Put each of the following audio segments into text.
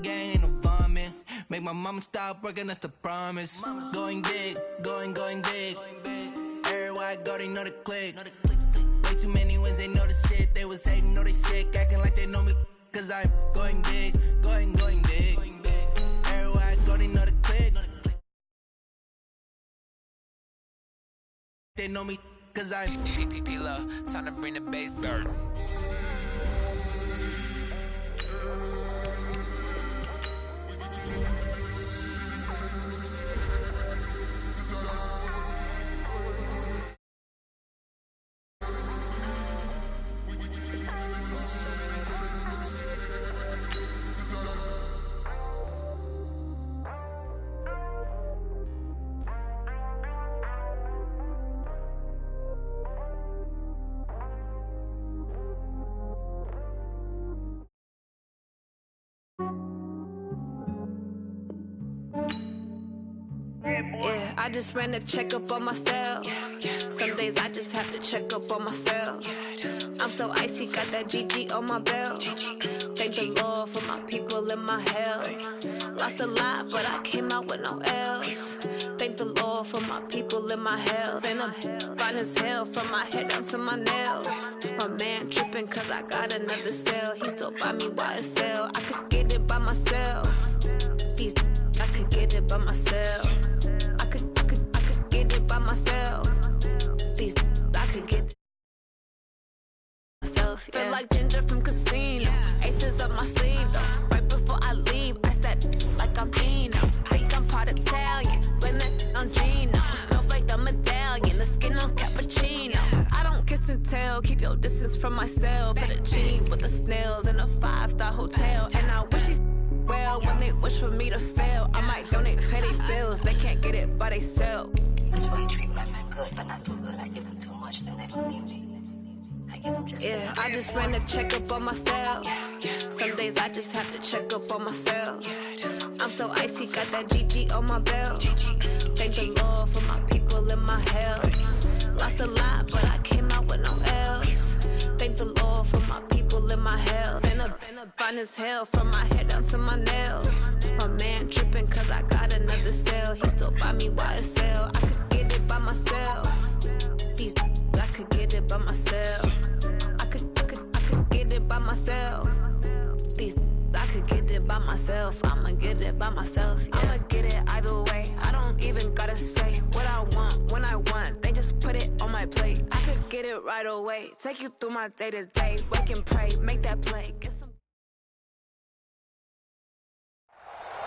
Gang ain't no vomit. Make my mama stop working, that's the promise. Going big, going big. Everywhere I go, they know the click. Way too many wins, they know the shit. They was hating, know they sick, acting like they know me. Cause I'm going big, going big. Everywhere I go, they know the click. They know me, cause I'm P-Lo, time to bring the bass back. Yeah, I just ran a checkup on myself. Some days I just have to check up on myself. I'm so icy, got that GG on my belt. Thank the Lord for my people and my health. Lost a lot, but I came out with no L's. Thank the Lord for my people and my health. And I'm fine as hell from my head down to my nails. My man tripping cause I got another cell. He still buy me YSL. I could get it by myself. These I could get it by myself. I could get it by myself. These I could get it myself. Yeah. Feel like Ginger from Casino. Aces up my sleeve though. Right before I leave, I said like I'm Eno. Think I'm part Italian. Blame it on Gino. Snowflake the medallion. The skin on cappuccino. I don't kiss and tell. Keep your distance from myself. At a genie with the snails in a 5-star hotel. And I wish he's well, when they wish for me to fail, I might donate petty bills. They can't get it by themselves. That's why I treat my men good, but not too good. I give them too much, then they don't need me. I give them just yeah, I just ran a checkup on myself. Some days I just have to check up on myself. I'm so icy, got that GG on my belt. Thank the Lord for my people and my health. Lost a lot, but I came out with no L's. Thank the Lord for my people and my health. And I'm fine as hell from my head down to my nails. My man tripping cause I got another cell. He still buy me YSL. I could get it by myself. These I could get it by myself. I could get it by myself. These I could get it by myself. I'ma get it by myself. Yeah. I'ma get it either way. I don't even gotta say what I want when I want. They just put it on my plate. I could get it right away. Take you through my day to day. Wake and pray, make that play.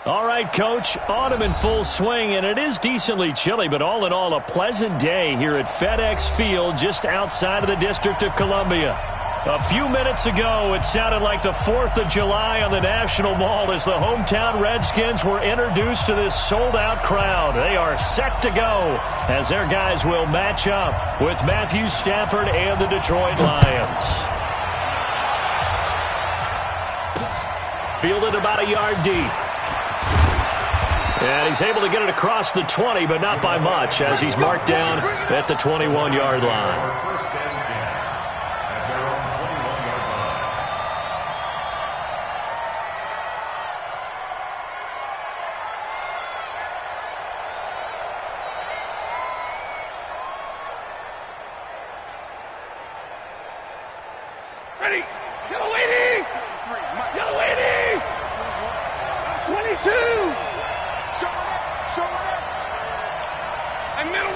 All right, Coach, autumn in full swing, and it is decently chilly, but all in all, a pleasant day here at FedEx Field just outside of the District of Columbia. A few minutes ago, it sounded like the 4th of July on the National Mall as the hometown Redskins were introduced to this sold-out crowd. They are set to go as their guys will match up with Matthew Stafford and the Detroit Lions. Fielded about a yard deep. And he's able to get it across the 20, but not by much, as he's marked down at the 21-yard line. Ready, yellow lady! Yellow lady! 22! Show it up! And middle!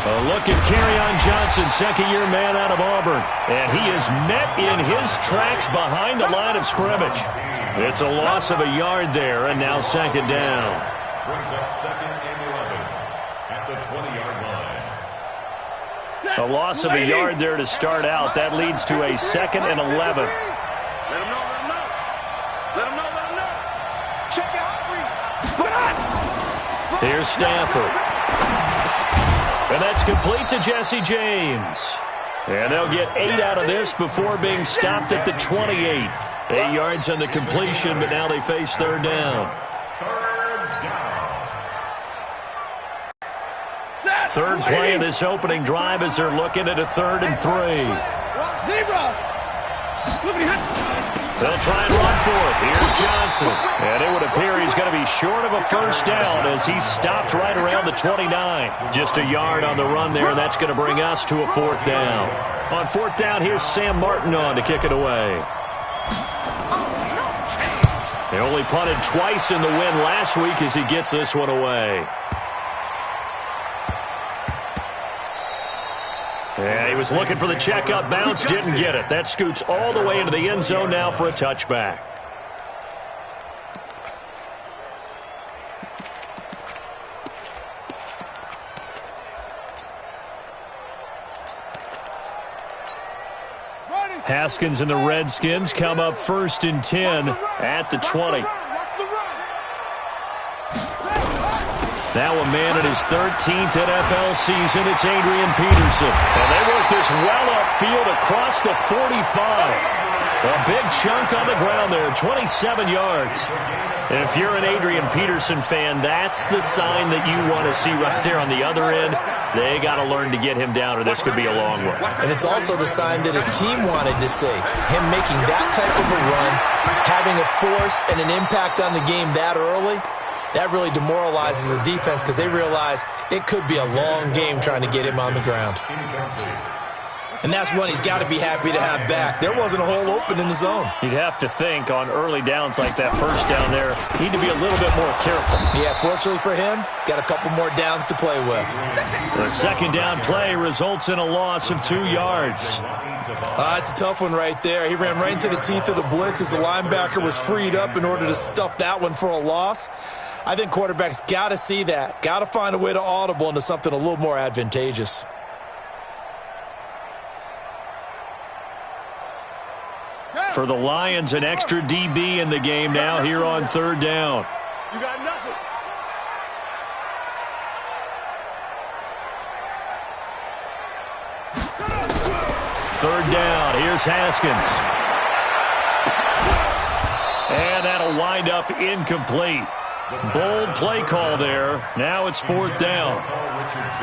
A look at Kerryon Johnson, second-year man out of Auburn. And he is met in his tracks behind the line of scrimmage. It's a loss of a yard there, and now second down. Brings up 2nd and 11 at the 20-yard line. A loss of a yard there to start out. That leads to a 2nd and 11. Let him know. Let him know. Check it out. Here's Stafford. And that's complete to Jesse James. And they'll get 8 out of this before being stopped at the 28. 8 yards on the completion, but now they face third down. Third play of this opening drive as they're looking at a 3rd and 3. They'll try and run for it. Here's Johnson. And it would appear he's going to be short of a first down as he stopped right around the 29. Just a yard on the run there, and that's going to bring us to a fourth down. On fourth down, here's Sam Martin on to kick it away. They only punted twice in the win last week as he gets this one away. And he was looking for the checkup bounce, didn't get it. That scoots all the way into the end zone now for a touchback. Haskins and the Redskins come up 1st and 10 at the 20. Now a man in his 13th NFL season, it's Adrian Peterson. And they work this well upfield across the 45. A big chunk on the ground there, 27 yards. And if you're an Adrian Peterson fan, that's the sign that you want to see right there on the other end. They got to learn to get him down, or this could be a long one. And it's also the sign that his team wanted to see. Him making that type of a run, having a force and an impact on the game that early, that really demoralizes the defense because they realize it could be a long game trying to get him on the ground. And that's one he's got to be happy to have back. There wasn't a hole open in the zone. You'd have to think on early downs like that first down there, need to be a little bit more careful. Yeah, fortunately for him, got a couple more downs to play with. The second down play results in a loss of 2 yards. It's a tough one right there. He ran right into the teeth of the blitz as the linebacker was freed up in order to stuff that one for a loss. I think quarterbacks got to see that. Got to find a way to audible into something a little more advantageous. For the Lions, an extra DB in the game now here on third down. You got nothing. Third down, here's Haskins. And that'll wind up incomplete. Bold play call there. Now it's fourth down.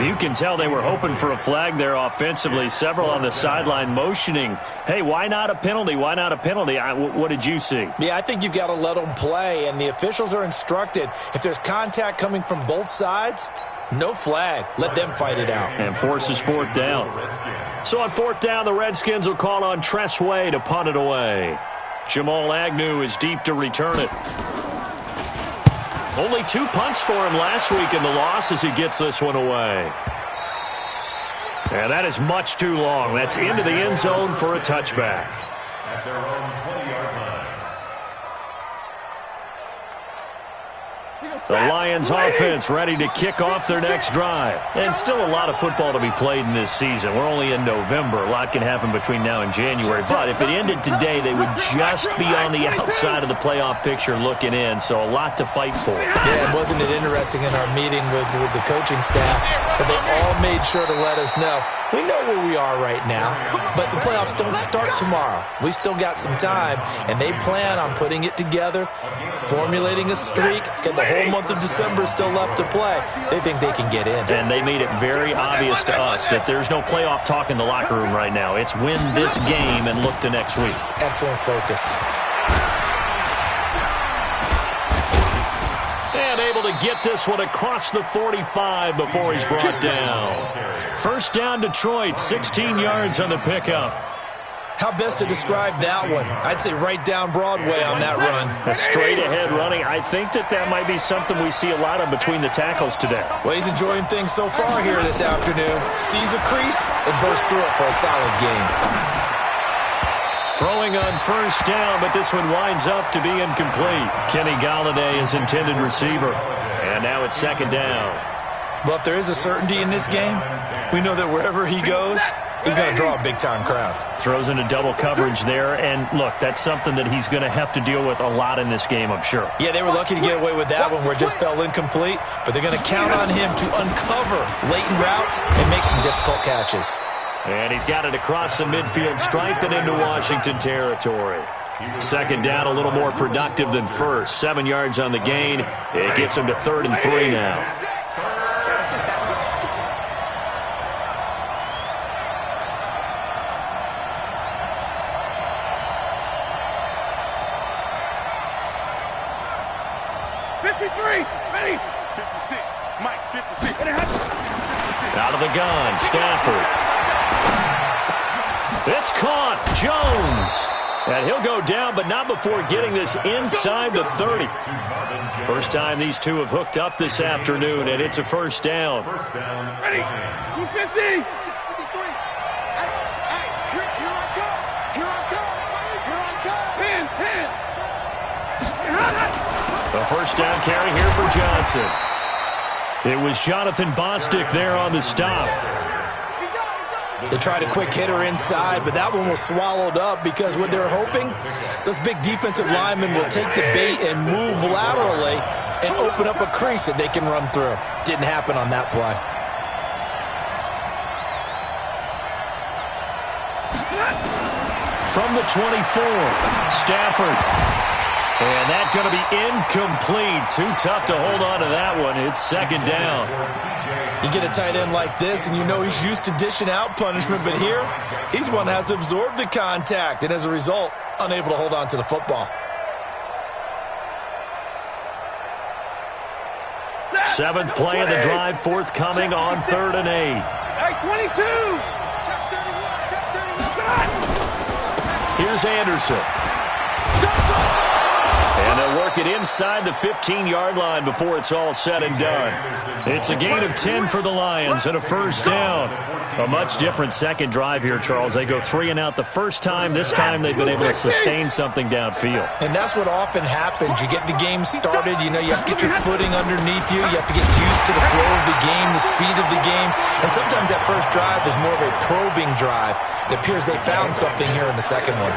You can tell they were hoping for a flag there offensively. Several on the sideline motioning, hey, why not a penalty? Why not a penalty? What did you see? Yeah, I think you've got to let them play, and the officials are instructed. If there's contact coming from both sides, no flag. Let them fight it out. And forces fourth down. So on fourth down, the Redskins will call on Tress Way to punt it away. Jamal Agnew is deep to return it. Only 2 punts for him last week in the loss as he gets this one away. And that is much too long. That's into the end zone for a touchback. At their own 20-yard line. The Lions offense ready to kick off their next drive. And still a lot of football to be played in this season. We're only in November. A lot can happen between now and January. But if it ended today, they would just be on the outside of the playoff picture looking in. So a lot to fight for. Yeah, wasn't it interesting in our meeting with the coaching staff that they all made sure to let us know, we know where we are right now, but the playoffs don't start tomorrow. We still got some time, and they plan on putting it together, formulating a streak, and the whole month of December is still left to play. They think they can get in. And they made it very obvious to us that there's no playoff talk in the locker room right now. It's win this game and look to next week. Excellent focus. And able to get this one across the 45 before he's brought down. First down, Detroit, 16 yards on the pickup. How best to describe that one? I'd say right down Broadway on that run. A straight-ahead running. I think that might be something we see a lot of between the tackles today. Well, he's enjoying things so far here this afternoon. Sees a crease and bursts through it for a solid gain. Throwing on first down, but this one winds up to be incomplete. Kenny Golladay is intended receiver. And now it's second down. Well, if there is a certainty in this game, we know that wherever he goes, he's going to draw a big-time crowd. Throws into double coverage there, and look, that's something that he's going to have to deal with a lot in this game, I'm sure. Yeah, they were lucky to get away with that one where it just fell incomplete, but they're going to count on him to uncover latent routes and make some difficult catches. And he's got it across the midfield stripe and into Washington territory. Second down, a little more productive than first. 7 yards on the gain. It gets him to 3rd and 3 now. 53. Ready? 56. Mike, 56. 56. Out of the gun, Stafford. It's caught. Jones. And he'll go down, but not before getting this inside the 30. First time these two have hooked up this afternoon, and it's a first down. Ready? 250. 53. Hey, here I come. Here I come. Here I come. 10. A first down carry here for Johnson. It was Jonathan Bostic there on the stop. They tried a quick hitter inside, but that one was swallowed up because what they're hoping, those big defensive linemen will take the bait and move laterally and open up a crease that they can run through. Didn't happen on that play. From the 24, Stafford. And that's going to be incomplete. Too tough to hold on to that one. It's second down. You get a tight end like this, and you know he's used to dishing out punishment, but here, he's one that has to absorb the contact, and as a result, unable to hold on to the football. Seventh play of the drive, forthcoming on 3rd and 8. Hey, 22. Here's Anderson. And they'll work it inside the 15-yard line before it's all said and done. It's a gain of 10 for the Lions and a first down. A much different second drive here, Charles. They go 3 and out the first time. This time they've been able to sustain something downfield. And that's what often happens. You get the game started. You know, you have to get your footing underneath you. You have to get used to the flow of the game, the speed of the game. And sometimes that first drive is more of a probing drive. It appears they found something here in the second one.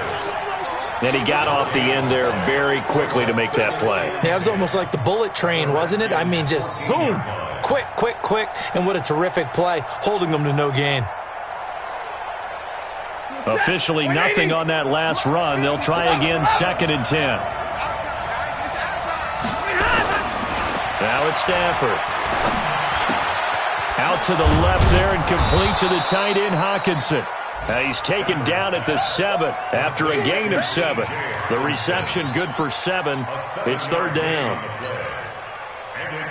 And he got off the end there very quickly to make that play. Yeah, it was almost like the bullet train, wasn't it? I mean, just zoom. Quick, quick, quick. And what a terrific play, holding them to no gain. Officially nothing on that last run. They'll try again, 2nd and 10. Now it's Stafford. Out to the left there and complete to the tight end, Hawkinson. He's taken down at the 7 after a gain of 7. The reception good for 7. It's 3rd down.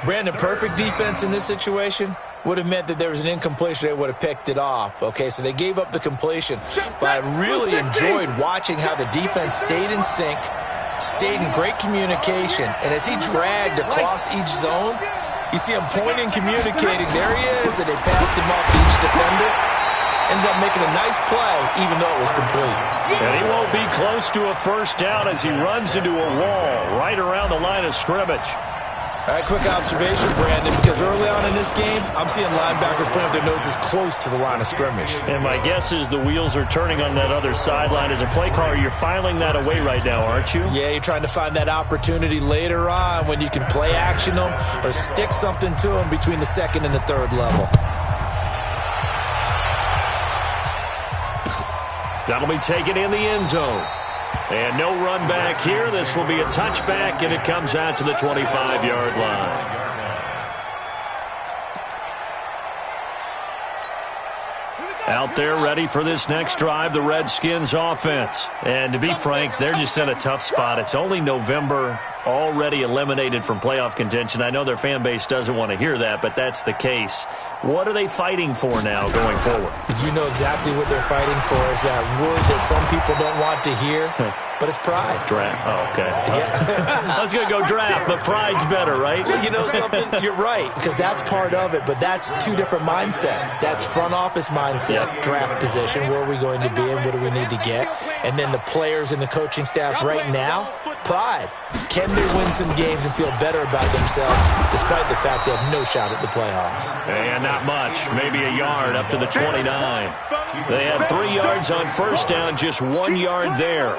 Brandon, perfect defense in this situation would have meant that there was an incompletion. They would have picked it off. Okay, so they gave up the completion. But I really enjoyed watching how the defense stayed in sync, stayed in great communication. And as he dragged across each zone, you see him pointing, communicating. There he is, and they passed him off to each defender. Ended up making a nice play, even though it was complete. And he won't be close to a first down as he runs into a wall right around the line of scrimmage. All right, quick observation, Brandon, because early on in this game, I'm seeing linebackers putting up their noses close to the line of scrimmage. And my guess is the wheels are turning on that other sideline. As a play caller, you're filing that away right now, aren't you? Yeah, you're trying to find that opportunity later on when you can play action them or stick something to them between the 2nd and the 3rd level. That'll be taken in the end zone. And no run back here. This will be a touchback, and it comes out to the 25-yard line. Out there ready for this next drive, the Redskins offense. And to be frank, they're just in a tough spot. It's only November, already eliminated from playoff contention. I know their fan base doesn't want to hear that, but that's the case. What are they fighting for now going forward? You know exactly what they're fighting for is that word that some people don't want to hear, but it's pride. Draft. Oh, okay. Yeah. I was going to go draft, but pride's better, right? Well, you know something? You're right, because that's part of it, but that's two different mindsets. That's front office mindset, draft position, where are we going to be and what do we need to get? And then the players and the coaching staff right now, pride. Can they win some games and feel better about themselves despite the fact they have no shot at the playoffs? And not much, maybe a yard up to the 29. They had 3 yards on first down, just 1 yard there.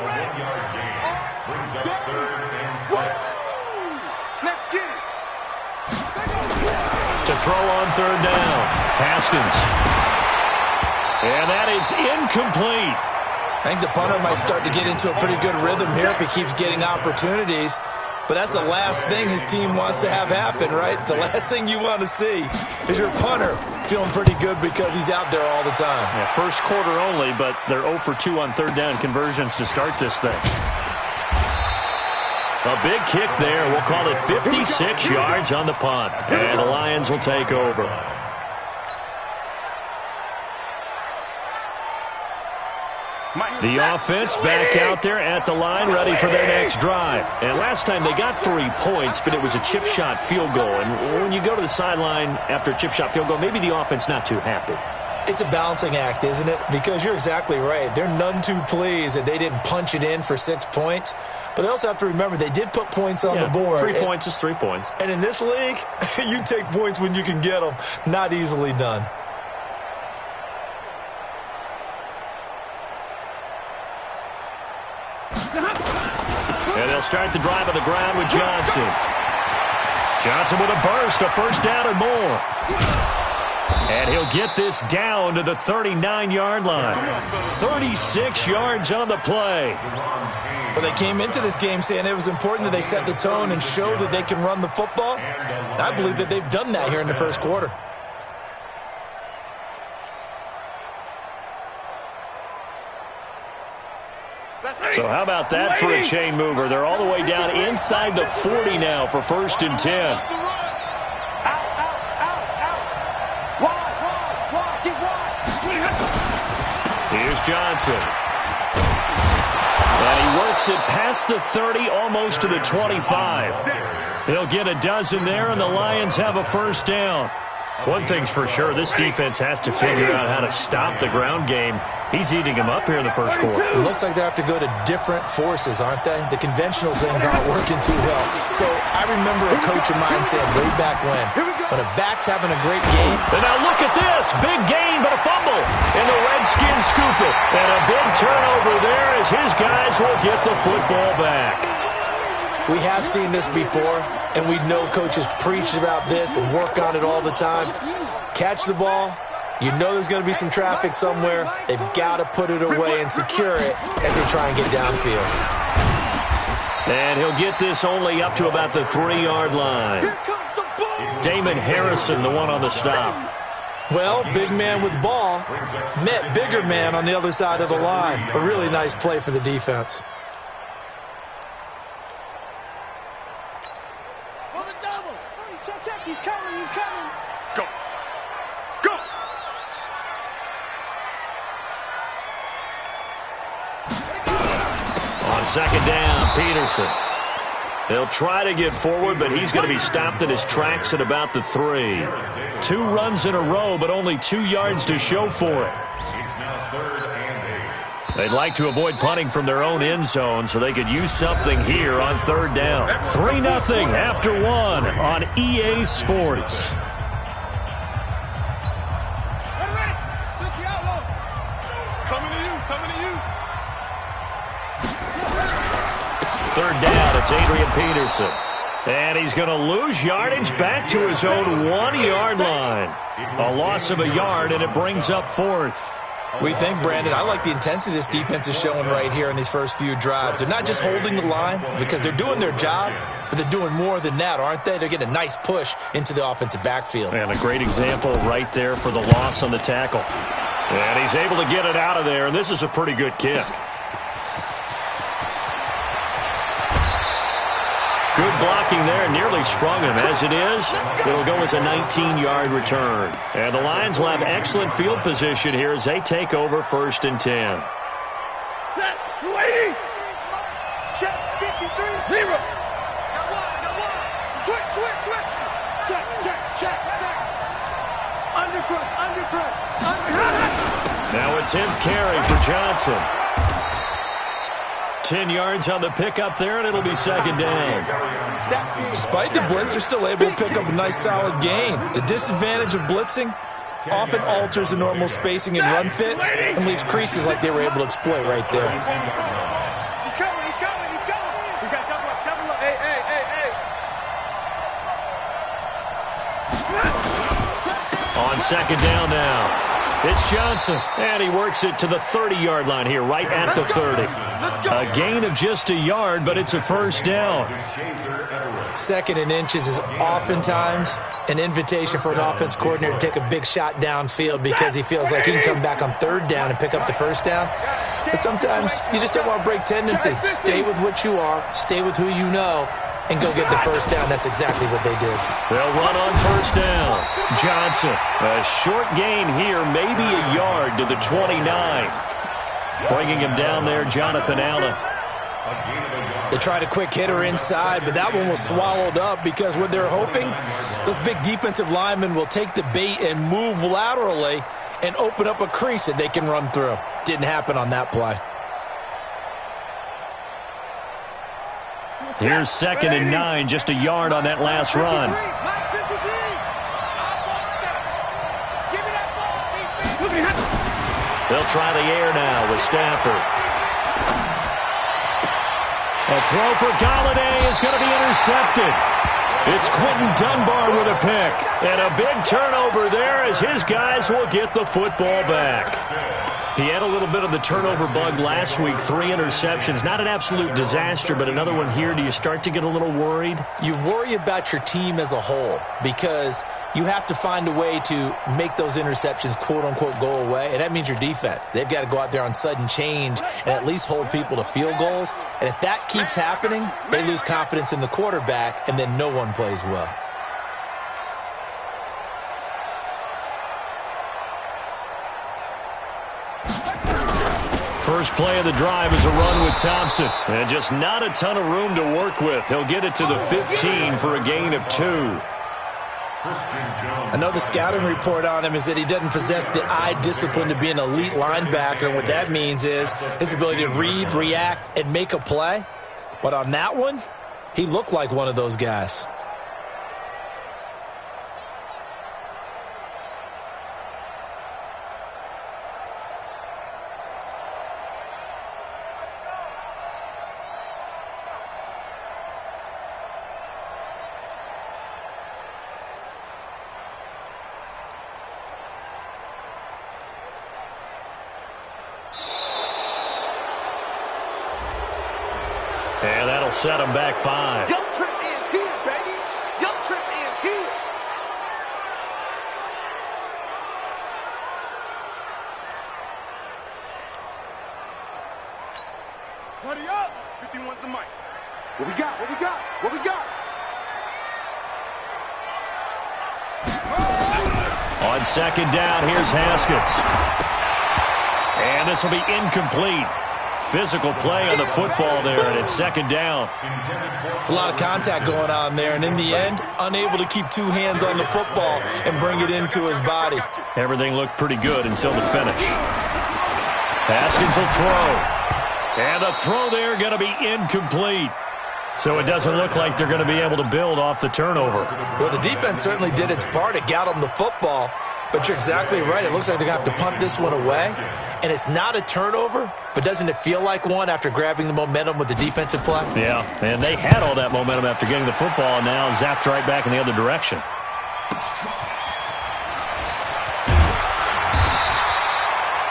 To throw on 3rd down, Haskins. And that is incomplete. I think the punter might start to get into a pretty good rhythm here if he keeps getting opportunities. But that's the last thing his team wants to have happen, right? The last thing you want to see is your punter feeling pretty good because he's out there all the time. Yeah, first quarter only, but they're 0 for 2 on 3rd down conversions to start this thing. A big kick there. We'll call it 56 yards on the punt. And the Lions will take over. The offense back out there at the line, ready for their next drive. And last time they got 3 points, but it was a chip shot field goal. And when you go to the sideline after a chip shot field goal, maybe the offense not too happy. It's a balancing act, isn't it? Because you're exactly right. They're none too pleased that they didn't punch it in for 6 points. But they also have to remember they did put points on the board. 3 points is 3 points. And in this league, you take points when you can get them. Not easily done. And they'll start the drive on the ground with Johnson. Johnson with a burst, a first down and more. And he'll get this down to the 39-yard line. 36 yards on the play. Well, they came into this game saying it was important that they set the tone and show that they can run the football. And I believe that they've done that here in the first quarter. So how about that for a chain mover? They're all the way down inside the 40 now for 1st and 10. Here's Johnson. And he works it past the 30, almost to the 25. He'll get a dozen there, and the Lions have a first down. One thing's for sure, this defense has to figure out how to stop the ground game. He's eating them up here in the first quarter. It looks like they have to go to different forces, aren't they? The conventional things aren't working too well. So I remember a coach of mine saying way back when a back's having a great game. And now look at this. Big gain, but a fumble. And the Redskins scoop it. And a big turnover there as his guys will get the football back. We have seen this before, and we know coaches preach about this and work on it all the time. Catch the ball. You know there's going to be some traffic somewhere. They've got to put it away and secure it as they try and get downfield. And he'll get this only up to about the 3-yard line. Damon Harrison, the one on the stop. Well, big man with ball met bigger man on the other side of the line. A really nice play for the defense. He's coming, he's coming. Go. Go. On 2nd down, Peterson. They'll try to get forward, but he's going to be stopped in his tracks at about the 3. 2 runs in a row, but only 2 yards to show for it. They'd like to avoid punting from their own end zone so they could use something here on 3rd down. 3-0 after 1 on EA Sports. Coming to you, coming to you. 3rd down, it's Adrian Peterson. And he's going to lose yardage back to his own 1-yard line. A loss of a yard, and it brings up 4th. We think, Brandon, I like the intensity this defense is showing right here in these first few drives. They're not just holding the line because they're doing their job, but they're doing more than that, aren't they? They're getting a nice push into the offensive backfield. And a great example right there for the loss on the tackle. And he's able to get it out of there, and this is a pretty good kick. Good blocking there, nearly sprung him. As it is, it'll go as a 19-yard return. And the Lions will have excellent field position here as they take over 1st and 10. Set, 280. Check, 53, 0. Got one. Switch. Check. Undercut. Now a 10th carry for Johnson. 10 yards on the pickup there, and it'll be 2nd down. Despite the blitz, they're still able to pick up a nice solid gain. The disadvantage of blitzing often alters the normal spacing and run fits and leaves creases like they were able to exploit right there. He's coming. We got double up. Hey. On 2nd down now. It's Johnson, and he works it to the 30-yard line here, right at the 30. A gain of just a yard, but it's a first down. Second and inches is oftentimes an invitation for an offense coordinator to take a big shot downfield because he feels like he can come back on third down and pick up the first down. But sometimes you just don't want to break tendency. Stay with what you are, stay with who you know, and go get the first down. That's exactly what they did. They'll run on first down. Johnson, a short gain here, maybe a yard to the 29. Bringing him down there, Jonathan Allen. They tried a quick hitter inside, but that one was swallowed up because what they're hoping, those big defensive linemen will take the bait and move laterally and open up a crease that they can run through. Didn't happen on that play. Here's 2nd and 9, just a yard on that last run. They'll try the air now with Stafford. A throw for Galladay is going to be intercepted. It's Quentin Dunbar with a pick. And a big turnover there as his guys will get the football back. He had a little bit of the turnover bug last week, 3 interceptions. Not an absolute disaster, but another one here. Do you start to get a little worried? You worry about your team as a whole because you have to find a way to make those interceptions, quote-unquote, go away, and that means your defense. They've got to go out there on sudden change and at least hold people to field goals. And if that keeps happening, they lose confidence in the quarterback, and then no one plays well. First play of the drive is a run with Thompson. And just not a ton of room to work with. He'll get it to the 15 for a gain of 2. I know the scouting report on him is that he doesn't possess the eye discipline to be an elite linebacker. And what that means is his ability to read, react, and make a play. But on that one, he looked like one of those guys. And that'll set him back 5. Your trip is here, baby. Your trip is here. Buddy up. 51's the mic. What we got? What we got? What we got? On 2nd down, here's Haskins. And this will be incomplete. Physical play on the football there, and it's 2nd down. It's a lot of contact going on there, and in the end, unable to keep 2 hands on the football and bring it into his body. Everything looked pretty good until the finish. Haskins will throw. And the throw there going to be incomplete. So it doesn't look like they're going to be able to build off the turnover. Well, the defense certainly did its part. It got them the football. But you're exactly right. It looks like they're going to have to punt this one away. And it's not a turnover, but doesn't it feel like one after grabbing the momentum with the defensive play? Yeah, and they had all that momentum after getting the football, and now zapped right back in the other direction.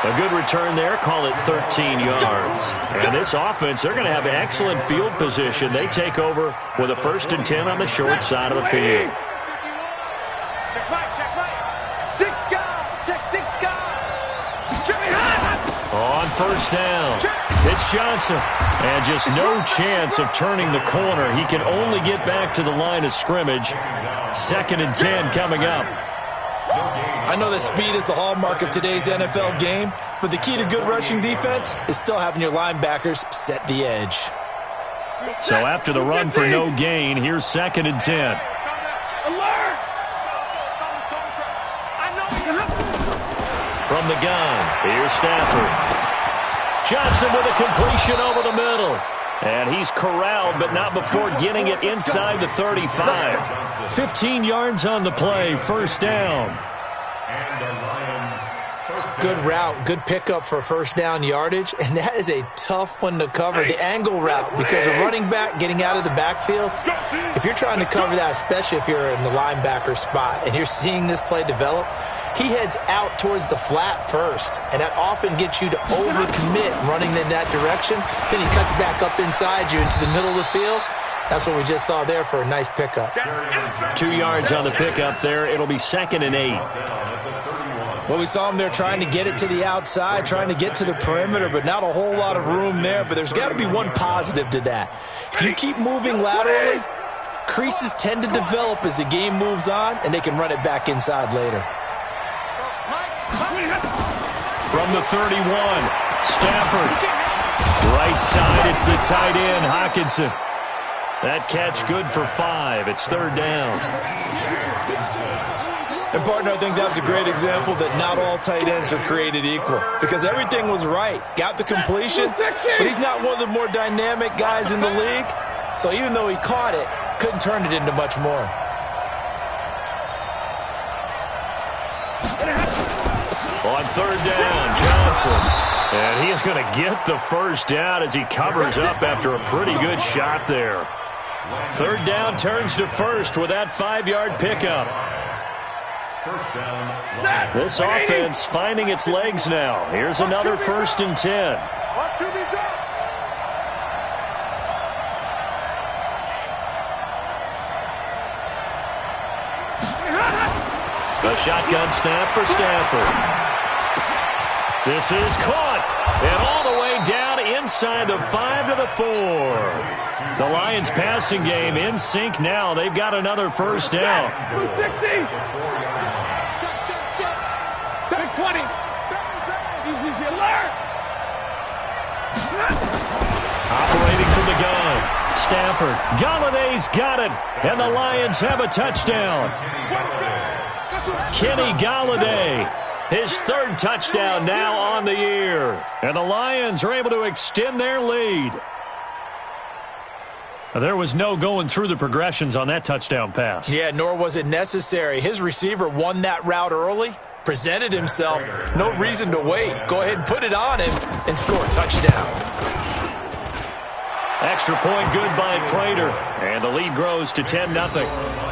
A good return there, call it 13 yards. And this offense, they're going to have excellent field position. They take over with a 1st and 10 on the short side of the field. Check right, check right. 6 guys, check 6 guys. On 1st down, it's Johnson. And just no chance of turning the corner. He can only get back to the line of scrimmage. 2nd and 10 coming up. I know that speed is the hallmark of today's NFL game, but the key to good rushing defense is still having your linebackers set the edge. So after the run for no gain, here's 2nd and 10. From the gun, here's Stafford. Johnson with a completion over the middle. And he's corralled, but not before getting it inside the 35. 15 yards on the play, 1st down. Good route, good pickup for 1st down yardage, and that is a tough one to cover, the angle route, because a running back getting out of the backfield, if you're trying to cover that, especially if you're in the linebacker spot and you're seeing this play develop, he heads out towards the flat first, and that often gets you to overcommit running in that direction. Then he cuts back up inside you into the middle of the field. That's what we just saw there for a nice pickup. 2 yards on the pickup there. It'll be 2nd and 8. Well, we saw him there trying to get it to the outside, trying to get to the perimeter, but not a whole lot of room there. But there's got to be one positive to that. If you keep moving laterally, creases tend to develop as the game moves on, and they can run it back inside later. From the 31, Stafford. Right side, it's the tight end, Hockenson. That catch good for 5. It's 3rd down. And, partner, I think that was a great example that not all tight ends are created equal because everything was right. Got the completion, but he's not one of the more dynamic guys in the league. So even though he caught it, couldn't turn it into much more. On 3rd down, Johnson. And he is going to get the first down as he covers up after a pretty good shot there. 3rd down turns to 1st with that 5-yard pickup. This offense finding its legs now. Here's another 1st and 10. A shotgun snap for Stafford. This is caught, and all the way down inside the 5 to the 4. The Lions passing game in sync now. They've got another first down. 260. Back 20. Easy alert. Operating from the gun. Stafford. Galladay's got it, and the Lions have a touchdown. Kenny Galladay. His 3rd touchdown now on the year. And the Lions are able to extend their lead. There was no going through the progressions on that touchdown pass. Yeah, nor was it necessary. His receiver won that route early, presented himself. No reason to wait. Go ahead and put it on him and score a touchdown. Extra point good by Prater. And the lead grows to 10-0.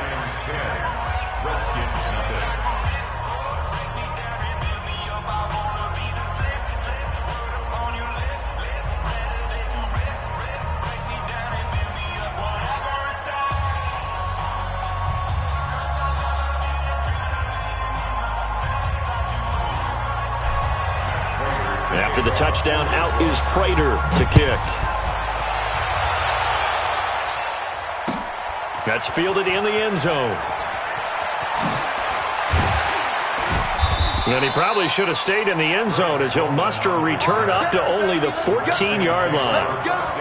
After the touchdown, out is Prater to kick. That's fielded in the end zone. And he probably should have stayed in the end zone as he'll muster a return up to only the 14-yard line.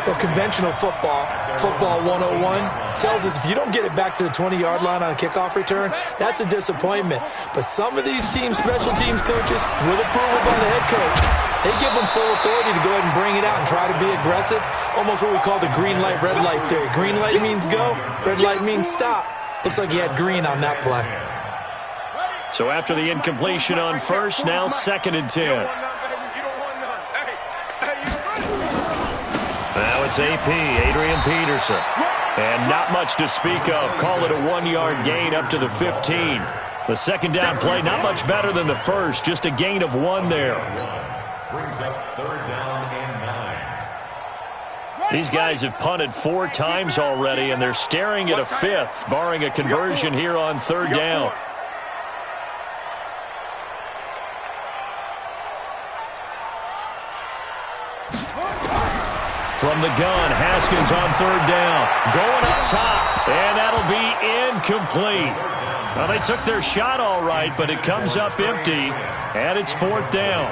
Well, conventional football 101, tells us if you don't get it back to the 20-yard line on a kickoff return, that's a disappointment. But some of these teams, special teams coaches, with approval by the head coach, they give them full authority to go ahead and bring it out and try to be aggressive. Almost what we call the green light, red light theory. Green light means go, red light means stop. Looks like he had green on that play. So after the incompletion on first, now 2nd and 10. Now it's AP, Adrian Peterson. And not much to speak of. Call it a 1-yard gain up to the 15. The 2nd down play, not much better than the first. Just a gain of 1 there. Brings up 3rd down and 9. These guys have punted 4 times already, and they're staring at a 5th, barring a conversion here on 3rd down. From the gun, Haskins on 3rd down. Going up top, and that'll be incomplete. Well, they took their shot all right, but it comes up empty, and it's 4th down.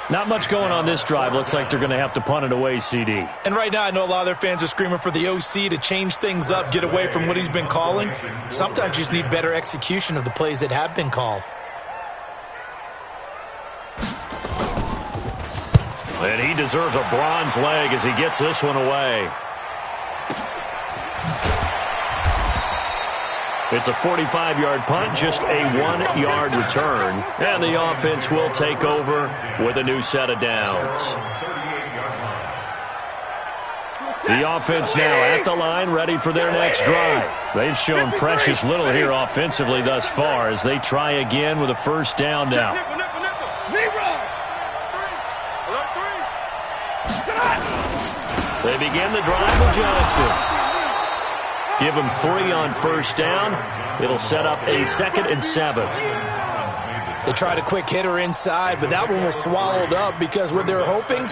Not much going on this drive. Looks like they're going to have to punt it away, CD. And right now I know a lot of their fans are screaming for the OC to change things up, get away from what he's been calling. Sometimes you just need better execution of the plays that have been called. And he deserves a bronze leg as he gets this one away. It's a 45-yard punt, just a 1-yard return. And the offense will take over with a new set of downs. The offense now at the line, ready for their next drive. They've shown precious little here offensively thus far as they try again with a first down now. They begin the drive with Johnson. Give him 3 on first down. It'll set up a 2nd and 7. They tried a quick hitter inside, but that one was swallowed up because what they're hoping,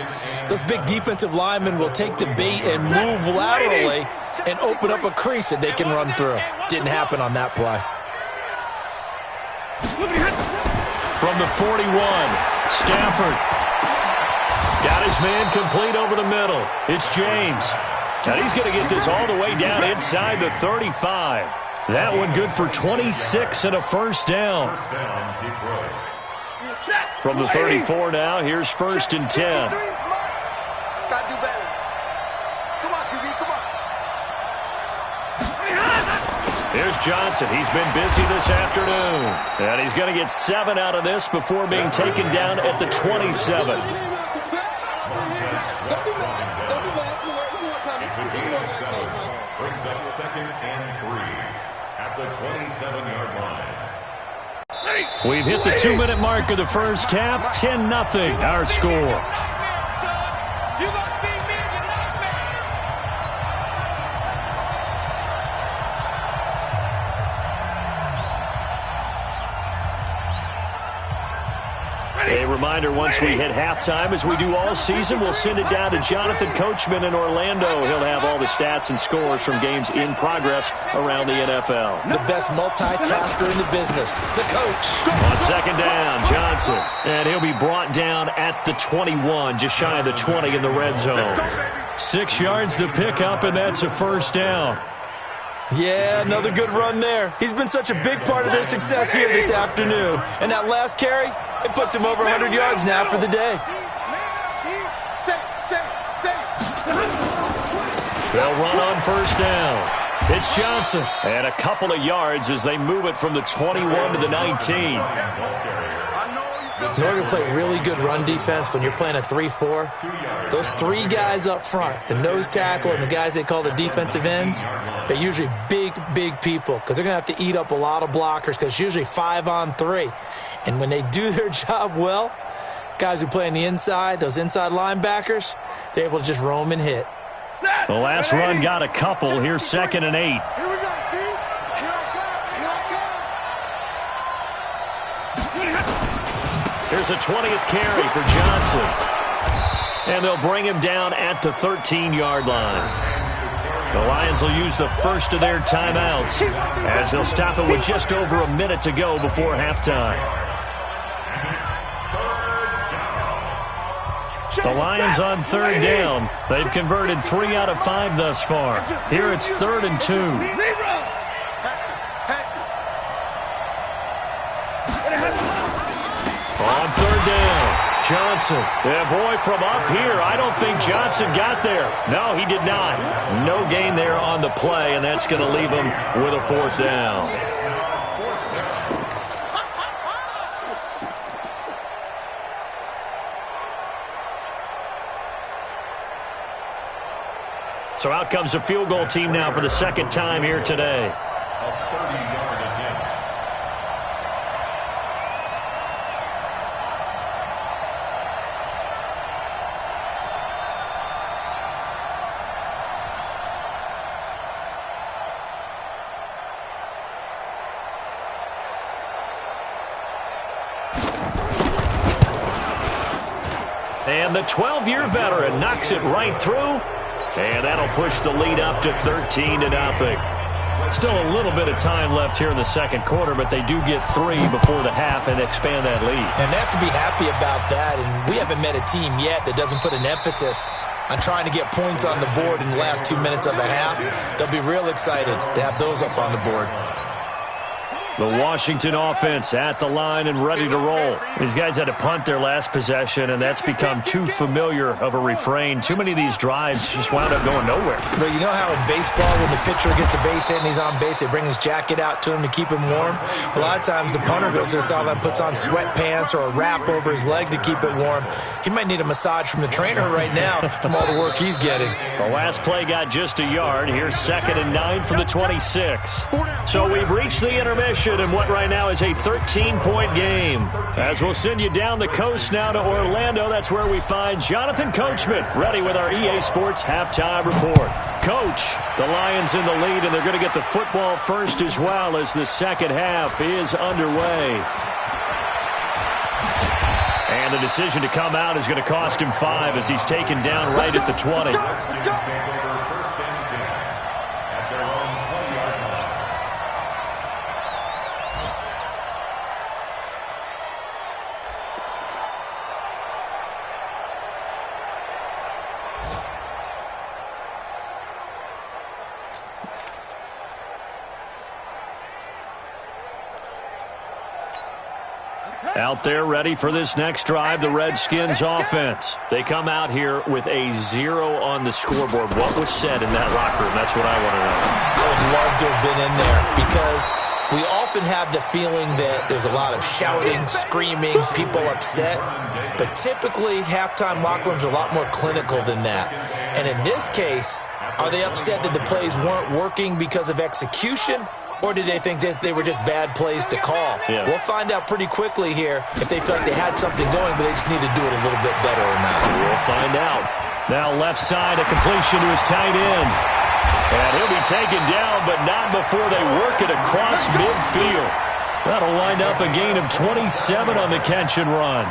those big defensive linemen will take the bait and move laterally and open up a crease that they can run through. Didn't happen on that play. From the 41, Stafford. Got his man complete over the middle. It's James. And he's going to get this all the way down inside the 35. That one good for 26 and a first down. From the 34 now, here's 1st and 10. Got to do better. Come on, QB, come on. Here's Johnson. He's been busy this afternoon. And he's going to get 7 out of this before being taken down at the 27. Brings up 2nd and 3 at the 27-yard line. We've hit the 2-minute mark of the first half. 10-0 our score. A reminder, once we hit halftime, as we do all season, we'll send it down to Jonathan Coachman in Orlando. He'll have all the stats and scores from games in progress around the NFL. The best multitasker in the business, the coach. On 2nd down, Johnson. And he'll be brought down at the 21, just shy of the 20 in the red zone. 6 yards the pickup, and that's a first down. Yeah, another good run there. He's been such a big part of their success here this afternoon. And that last carry, it puts him over 100 yards now for the day. They'll run on first down. It's Johnson. And a couple of yards as they move it from the 21 to the 19. In order to play really good run defense when you're playing a 3-4, those 3 guys up front, the nose tackle and the guys they call the defensive ends, they're usually big, big people because they're going to have to eat up a lot of blockers because it's usually 5 on 3. And when they do their job well, guys who play on the inside, those inside linebackers, they're able to just roam and hit. The last run got a couple. Here's 2nd and 8. Here's a 20th carry for Johnson. And they'll bring him down at the 13-yard line. The Lions will use the first of their timeouts as they'll stop it with just over a minute to go before halftime. The Lions on 3rd down. They've converted 3 out of 5 thus far. Here it's 3rd and 2. On 3rd down, Johnson. Yeah, boy, from up here, I don't think Johnson got there. No, he did not. No gain there on the play, and that's going to leave him with a 4th down. So out comes a field goal team now for the 2nd time here today. A 30-yard attempt. And the 12-year veteran knocks it right through. And that'll push the lead up to 13-0. Still a little bit of time left here in the 2nd quarter, but they do get 3 before the half and expand that lead. And they have to be happy about that. And we haven't met a team yet that doesn't put an emphasis on trying to get points on the board in the last 2 minutes of a half. They'll be real excited to have those up on the board. The Washington offense at the line and ready to roll. These guys had to punt their last possession, and that's become too familiar of a refrain. Too many of these drives just wound up going nowhere. But you know how in baseball, when the pitcher gets a base hit and he's on base, they bring his jacket out to him to keep him warm? A lot of times the punter goes to the sideline, puts on sweatpants or a wrap over his leg to keep it warm. He might need a massage from the trainer right now from all the work he's getting. The last play got just a yard. Here's 2nd and 9 from the 26. So we've reached the intermission. possession in what right now is a 13-point game. As we'll send you down the coast now to Orlando, that's where we find Jonathan Coachman, ready with our EA Sports halftime report. Coach, the Lions in the lead, and they're going to get the football first as well as the second half is underway. And the decision to come out is going to cost him 5 as he's taken down right at the 20. Out there ready for this next drive, the Redskins offense. They come out here with a 0 on the scoreboard. What was said in that locker room? That's what I want to know. I would love to have been in there because we often have the feeling that there's a lot of shouting, screaming, people upset. But typically, halftime locker rooms are a lot more clinical than that. And in this case, are they upset that the plays weren't working because of execution? Or did they think they were just bad plays to call? Yeah. We'll find out pretty quickly here if they feel like they had something going, but they just need to do it a little bit better or not. We'll find out. Now left side, a completion to his tight end. And he'll be taken down, but not before they work it across midfield. That'll wind up a gain of 27 on the catch and run.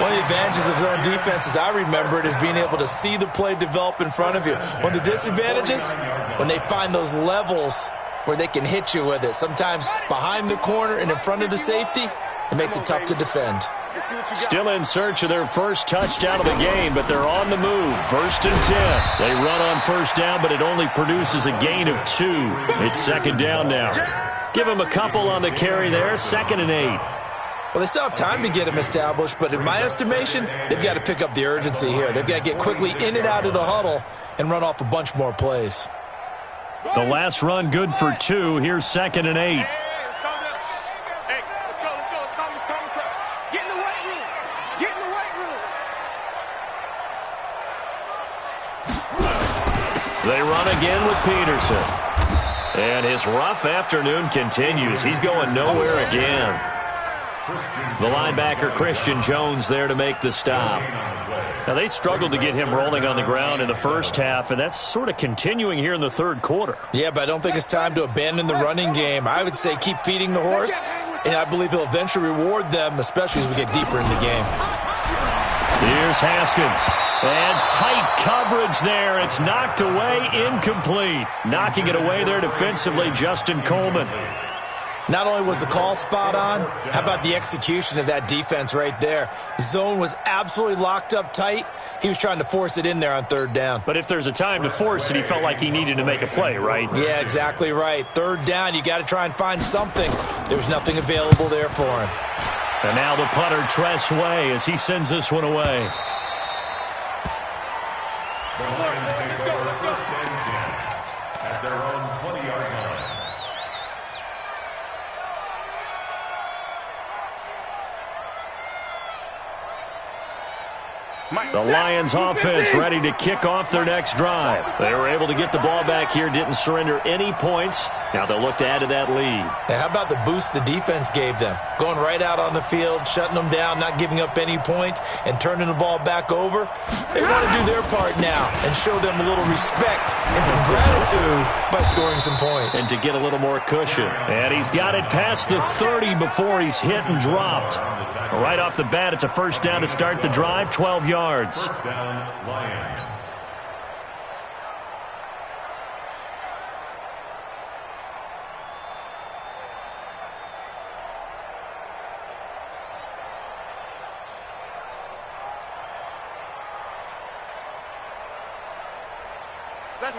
One of the advantages of zone defense, as I remember it, is being able to see the play develop in front of you. One of the disadvantages, when they find those levels where they can hit you with it. Sometimes behind the corner and in front of the safety, it makes it tough to defend. Still in search of their first touchdown of the game, but they're on the move. 1st and 10. They run on first down, but it only produces a gain of 2. It's second down now. Give them a couple on the carry there. 2nd and 8. Well, they still have time to get them established, but in my estimation, they've got to pick up the urgency here. They've got to get quickly in and out of the huddle and run off a bunch more plays. The last run good for 2. Here's 2nd and 8. They run again with Peterson. And his rough afternoon continues. He's going nowhere again. The linebacker, Christian Jones, there to make the stop. Now, they struggled to get him rolling on the ground in the first half, and that's sort of continuing here in the third quarter. Yeah, but I don't think it's time to abandon the running game. I would say keep feeding the horse, and I believe he'll eventually reward them, especially as we get deeper in the game. Here's Haskins. And tight coverage there. It's knocked away, incomplete. Knocking it away there defensively, Justin Coleman. Not only was the call spot on, how about the execution of that defense right there? Zone was absolutely locked up tight. He was trying to force it in there on 3rd down. But if there's a time to force it, he felt like he needed to make a play, right? Yeah, exactly right. 3rd down, you got to try and find something. There was nothing available there for him. And now the punter, Tress Way, as he sends this one away. The Lions take over 1st and 10 at their own 20-yard line. The Lions offense ready to kick off their next drive. They were able to get the ball back here, didn't surrender any points. Now they'll look to add to that lead. Now, how about the boost the defense gave them? Going right out on the field, shutting them down, not giving up any points, and turning the ball back over. They want to do their part now and show them a little respect and some gratitude by scoring some points. And to get a little more cushion. And he's got it past the 30 before he's hit and dropped. Right off the bat, it's a 1st down to start the drive, 12 yards. 1st down, Lions.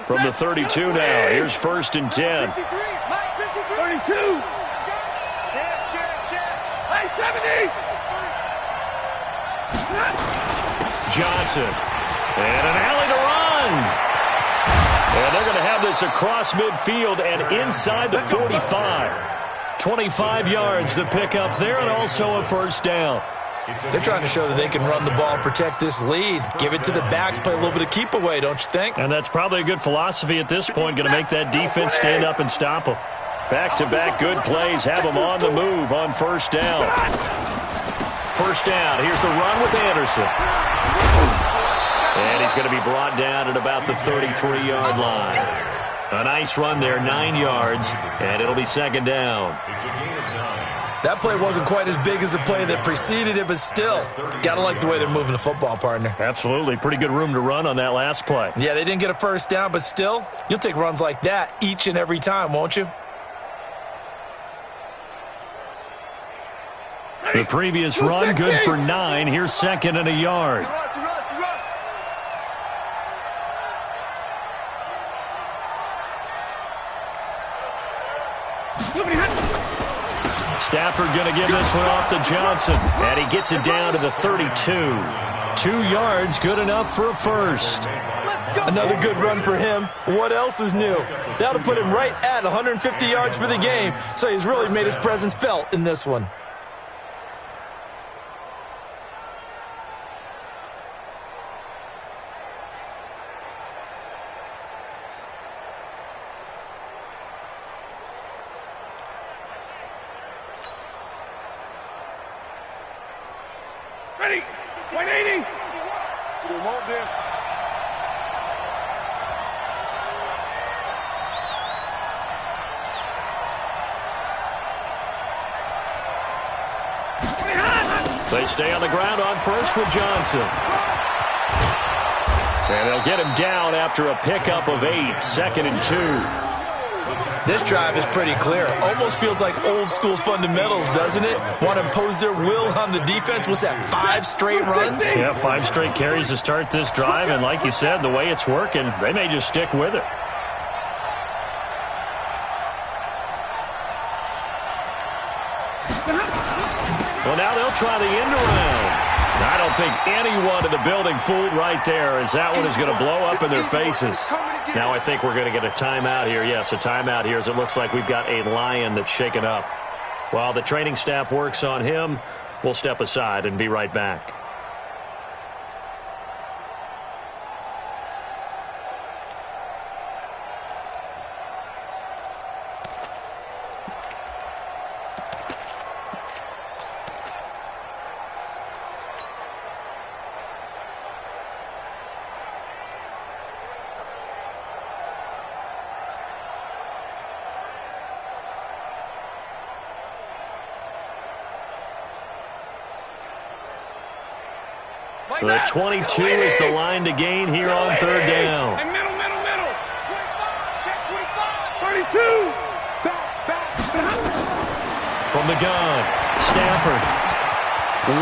From the 32 now, here's 1st and 10. 32. Hey, 70. Johnson. And an alley to run. And they're going to have this across midfield and inside the 45. 25 yards to pick up there, and also a 1st down. They're trying to show that they can run the ball and protect this lead. Give it to the backs, play a little bit of keep away, don't you think? And that's probably a good philosophy at this point, going to make that defense stand up and stop them. Back-to-back good plays have them on the move on first down. First down. Here's the run with Anderson. And he's going to be brought down at about the 33-yard line. A nice run there, 9 yards, and it'll be second down. That play wasn't quite as big as the play that preceded it, but still, got to like the way they're moving the football, partner. Absolutely. Pretty good room to run on that last play. Yeah, they didn't get a first down, but still, you'll take runs like that each and every time, won't you? The previous run, good for 9. Here's second and a yard. Stafford going to give this one off to Johnson. And he gets it down to the 32. 2 yards, good enough for a first. Another good run for him. What else is new? That'll put him right at 150 yards for the game. So he's really made his presence felt in this one. Ready? 180. We want this. They stay on the ground on first with Johnson. And they'll get him down after a pickup of 8. Second and 2. This drive is pretty clear. Almost feels like old school fundamentals, doesn't it? Want to impose their will on the defense. What's that, 5 straight runs? Yeah, 5 straight carries to start this drive. And like you said, the way it's working, they may just stick with it. Well, now they'll try the end around. I don't think anyone in the building fooled right there, as that one is going to blow up in their faces. Now I think we're going to get a timeout here. Yes, a timeout here, as it looks like we've got a lion that's shaken up. While the training staff works on him, we'll step aside and be right back. The 22 is the line to gain here on third down. Middle. 25. Check 25. 32. Back. From the gun, Stafford.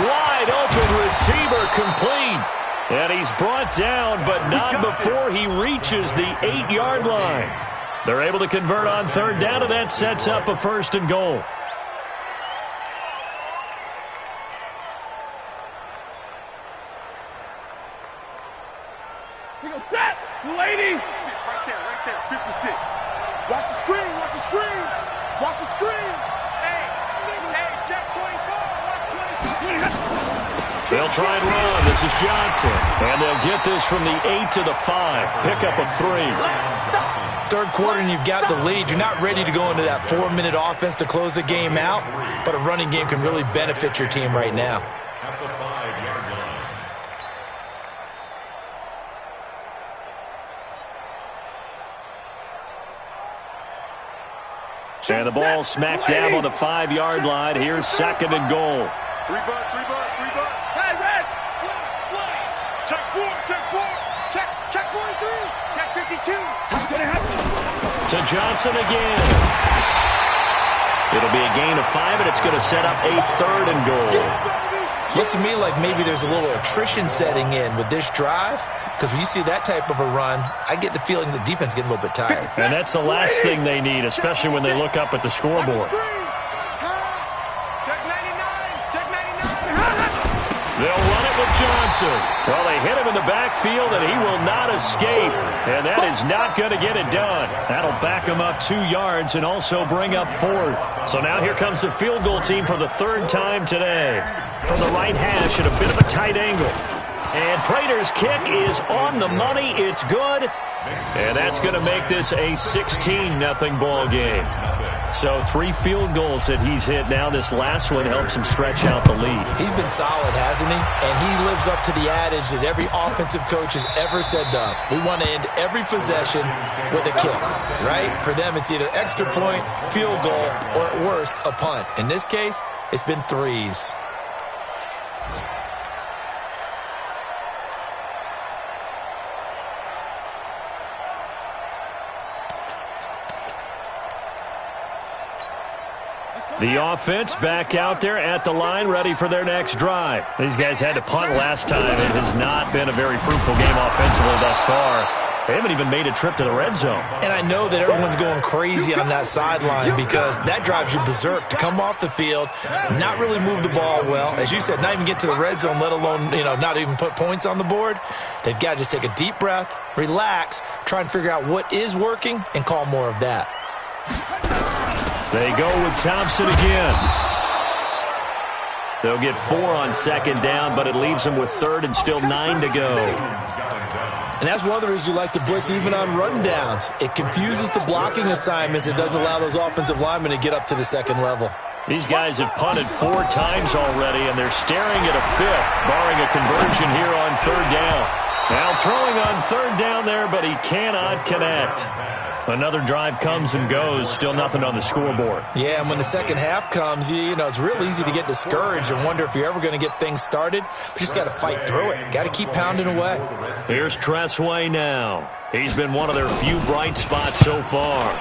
Wide open receiver complete. And he's brought down, but not before he reaches the 8-yard line. They're able to convert on third down, and that sets up a first and goal. Set, lady. Right there, 56. Watch the screen. Hey, check 24. Watch 24. They'll try and run. This is Johnson. And they'll get this from the 8 to the 5. Pickup of 3. Third quarter and you've got the lead. You're not ready to go into that 4-minute offense to close the game out, but a running game can really benefit your team right now. At the 5-yard line. And the ball smack dab on the 5-yard line. Here's second and goal. 3 bucks. Hey, red. Slide. Check 4. Check 43. Check 52. To Johnson again. It'll be a gain of 5, and it's going to set up a third and goal. Looks to me like maybe there's a little attrition setting in with this drive, because when you see that type of a run, I get the feeling the defense getting a little bit tired. And that's the last thing they need, especially when they look up at the scoreboard. Check 99. Check 99. They'll run it with Johnson. Well, they hit him in the backfield, and he will not escape. And that is not going to get it done. That'll back him up 2 yards and also bring up 4th. So now here comes the field goal team for the 3rd time today. From the right hash at a bit of a tight angle. And Prater's kick is on the money. It's good. And that's going to make this a 16-0 ball game. So 3 field goals that he's hit now. This last one helps him stretch out the lead. He's been solid, hasn't he? And he lives up to the adage that every offensive coach has ever said to us. We want to end every possession with a kick, right? For them, it's either extra point, field goal, or at worst, a punt. In this case, it's been 3s. The offense back out there at the line, ready for their next drive. These guys had to punt last time. It has not been a very fruitful game offensively thus far. They haven't even made a trip to the red zone. And I know that everyone's going crazy on that sideline because that drives you berserk to come off the field, not really move the ball well. As you said, not even get to the red zone, let alone, not even put points on the board. They've got to just take a deep breath, relax, try and figure out what is working, and call more of that. They go with Thompson again. They'll get 4 on second down, but it leaves them with 3rd and still 9 to go. And that's one of the reasons you like to blitz even on rundowns. It confuses the blocking assignments. It doesn't allow those offensive linemen to get up to the second level. These guys have punted 4 times already, and they're staring at a 5th, barring a conversion here on 3rd down. Now throwing on 3rd down there, but he cannot connect. Another drive comes and goes, still nothing on the scoreboard. Yeah, and when the second half comes, it's real easy to get discouraged and wonder if you're ever going to get things started. But you just got to fight through it. Got to keep pounding away. Here's Tressway now. He's been one of their few bright spots so far.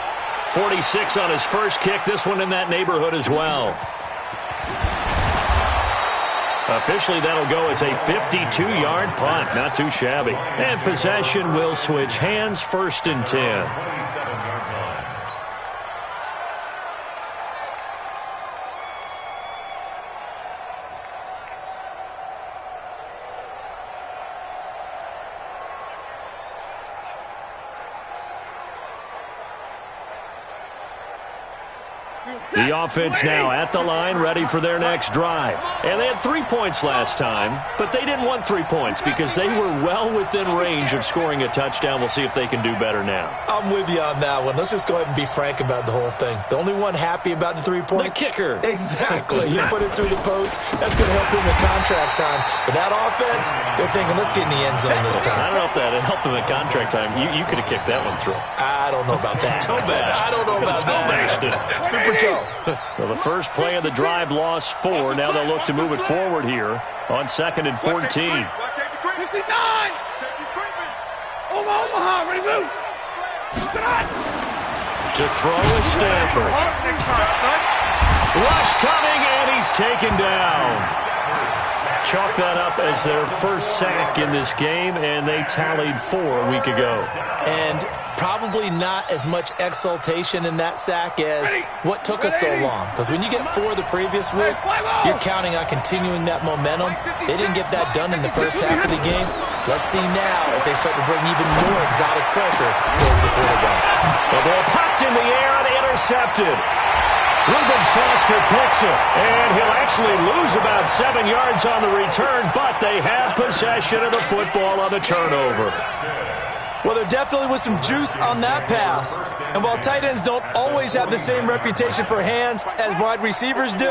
46 on his first kick, this one in that neighborhood as well. Officially, that'll go as a 52-yard punt. Not too shabby. And possession will switch hands, 1st and 10. The offense now at the line, ready for their next drive. And they had 3 points last time, but they didn't want 3 points because they were well within range of scoring a touchdown. We'll see if they can do better now. I'm with you on that one. Let's just go ahead and be frank about the whole thing. The only one happy about the 3-point? The kicker. Exactly. You put it through the post. That's going to help him in contract time. But that offense, they're thinking, let's get in the end zone this time. I don't know if that helped him in contract time. You could have kicked that one through. I don't know about that. Toe bash. I don't know about that. Super toe. Well, the first play of the drive lost 4. Now they'll look to move it forward here on 2nd and 14. 59! Omaha, ready to move! To throw is Stanford. Rush coming, and he's taken down. Chalk that up as their first sack in this game, and they tallied 4 a week ago. And probably not as much exultation in that sack as what took us so long. Because when you get 4 the previous week, you're counting on continuing that momentum. They didn't get that done in the first half of the game. Let's see now if they start to bring even more exotic pressure towards the quarterback. The ball popped in the air and intercepted. Reuben Foster picks it, and he'll actually lose about 7 yards on the return, but they have possession of the football on the turnover. Well, there definitely was some juice on that pass. And while tight ends don't always have the same reputation for hands as wide receivers do,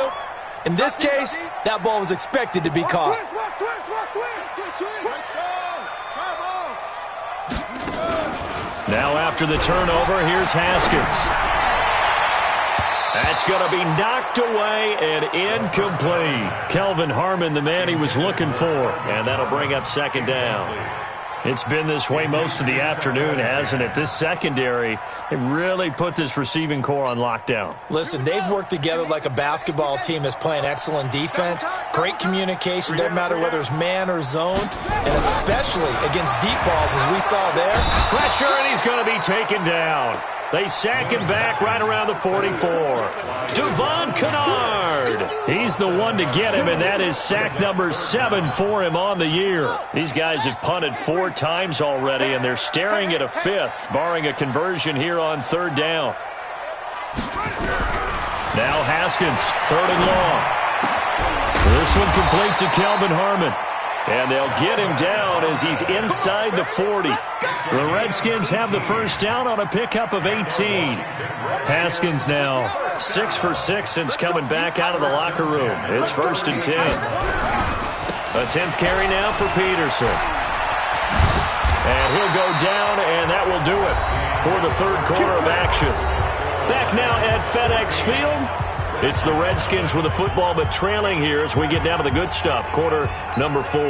in this case, that ball was expected to be caught. Now after the turnover, here's Haskins. That's going to be knocked away and incomplete. Kelvin Harmon, the man he was looking for, and that'll bring up 2nd down. It's been this way most of the afternoon, hasn't it? This secondary, it really put this receiving core on lockdown. Listen, they've worked together like a basketball team that's playing excellent defense. Great communication, doesn't matter whether it's man or zone, and especially against deep balls as we saw there. Pressure, and he's going to be taken down. They sack him back right around the 44. Devon Kennard. He's the one to get him, and that is sack number 7 for him on the year. These guys have punted 4 times already, and they're staring at a 5th, barring a conversion here on 3rd down. Now Haskins, 3rd and long. This one complete to Kelvin Harmon. And they'll get him down as he's inside the 40. The Redskins have the first down on a pickup of 18. Haskins now 6 for 6 since coming back out of the locker room. It's 1st and 10. A 10th carry now for Peterson. And he'll go down, and that will do it for the third quarter of action. Back now at FedEx Field. It's the Redskins with the football, but trailing here as we get down to the good stuff. Quarter number 4.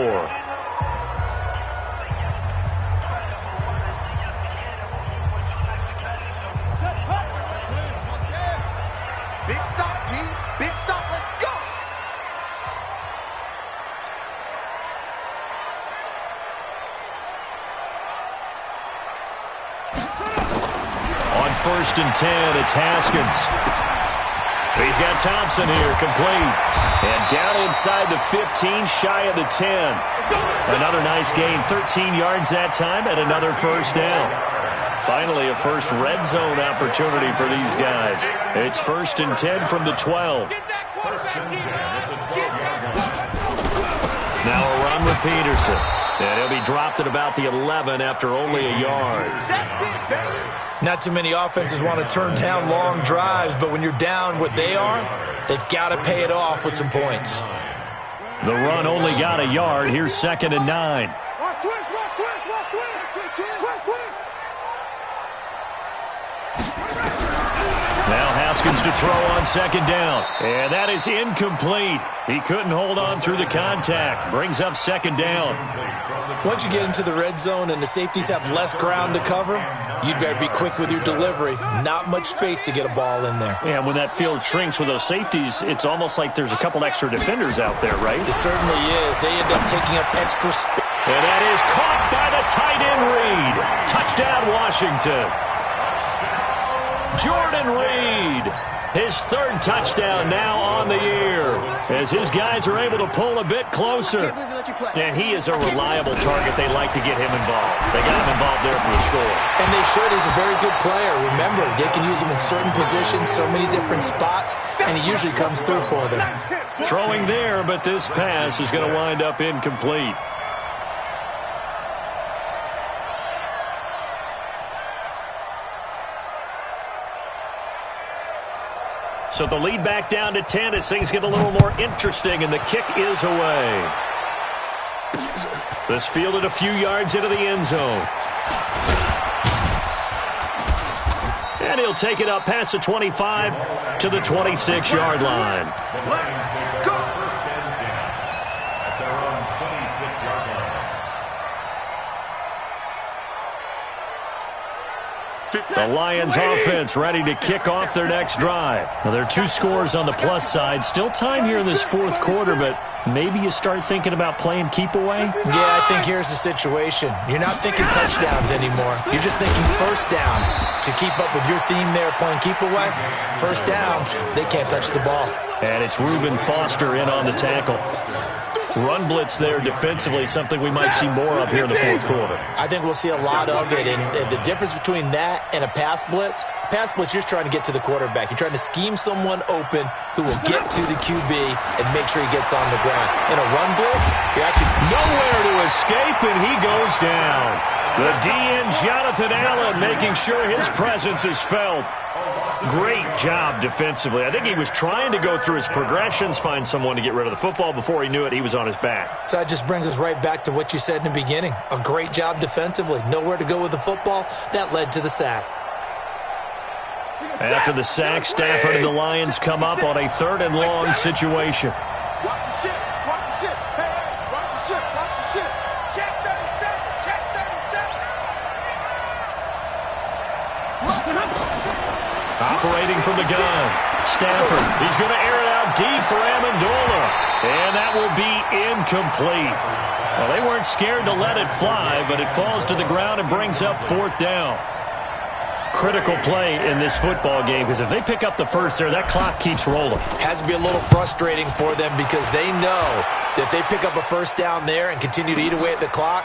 Big stop, G. Big stop. Let's go. On 1st and 10, it's Haskins. He's got Thompson here, complete. And down inside the 15, shy of the 10. Another nice gain, 13 yards that time, and another first down. Finally, a first red zone opportunity for these guys. It's 1st and 10 from the 12. Now a run with Peterson. And he'll be dropped at about the 11 after only a yard. Not too many offenses want to turn down long drives, but when you're down what they are, they've got to pay it off with some points. The run only got a yard. Here's 2nd and 9. Now Haskins to throw on 2nd down. And that is incomplete. He couldn't hold on through the contact. Brings up 2nd down. Once you get into the red zone and the safeties have less ground to cover, you'd better be quick with your delivery. Not much space to get a ball in there. Yeah, when that field shrinks with those safeties, it's almost like there's a couple extra defenders out there, right? It certainly is. They end up taking up extra space. And that is caught by the tight end Reed. Touchdown, Washington. Jordan Reed, his 3rd touchdown now on the year as his guys are able to pull a bit closer. And he is a reliable target. They like to get him involved. They got him involved there for the score. And they should. He's a very good player. Remember, they can use him in certain positions, so many different spots, and he usually comes through for them. Throwing there, but this pass is going to wind up incomplete. So the lead back down to 10 as things get a little more interesting, and the kick is away. This fielded a few yards into the end zone. And he'll take it up past the 25 to the 26-yard line. The Lions offense ready to kick off their next drive. Now, there are 2 scores on the plus side. Still time here in this 4th quarter, but maybe you start thinking about playing keep away? Yeah, I think here's the situation. You're not thinking touchdowns anymore. You're just thinking first downs. To keep up with your theme there, playing keep away, first downs, they can't touch the ball. And it's Reuben Foster in on the tackle. Run blitz there defensively, something we might see more of here in the 4th quarter. I think we'll see a lot of it, and the difference between that and a pass blitz, you're just trying to get to the quarterback. You're trying to scheme someone open who will get to the QB and make sure he gets on the ground. In a run blitz, you're actually nowhere to escape, and he goes down. The DN, Jonathan Allen, making sure his presence is felt. Great job defensively. I think he was trying to go through his progressions, find someone to get rid of the football. Before he knew it, he was on his back. So that just brings us right back to what you said in the beginning. A great job defensively. Nowhere to go with the football. That led to the sack. After the sack, Stafford and the Lions come up on a 3rd and long situation. Watch the ship. Watch the ship. Hey, watch the ship. Watch the ship. Check 37. Check 37. Operating from the gun. Stafford, he's going to air it out deep for Amendola. And that will be incomplete. Well, they weren't scared to let it fly, but it falls to the ground and brings up 4th down. critical play in this football game because if they pick up the first there, that clock keeps rolling. Has to be a little frustrating for them because they know that if they pick up a first down there and continue to eat away at the clock,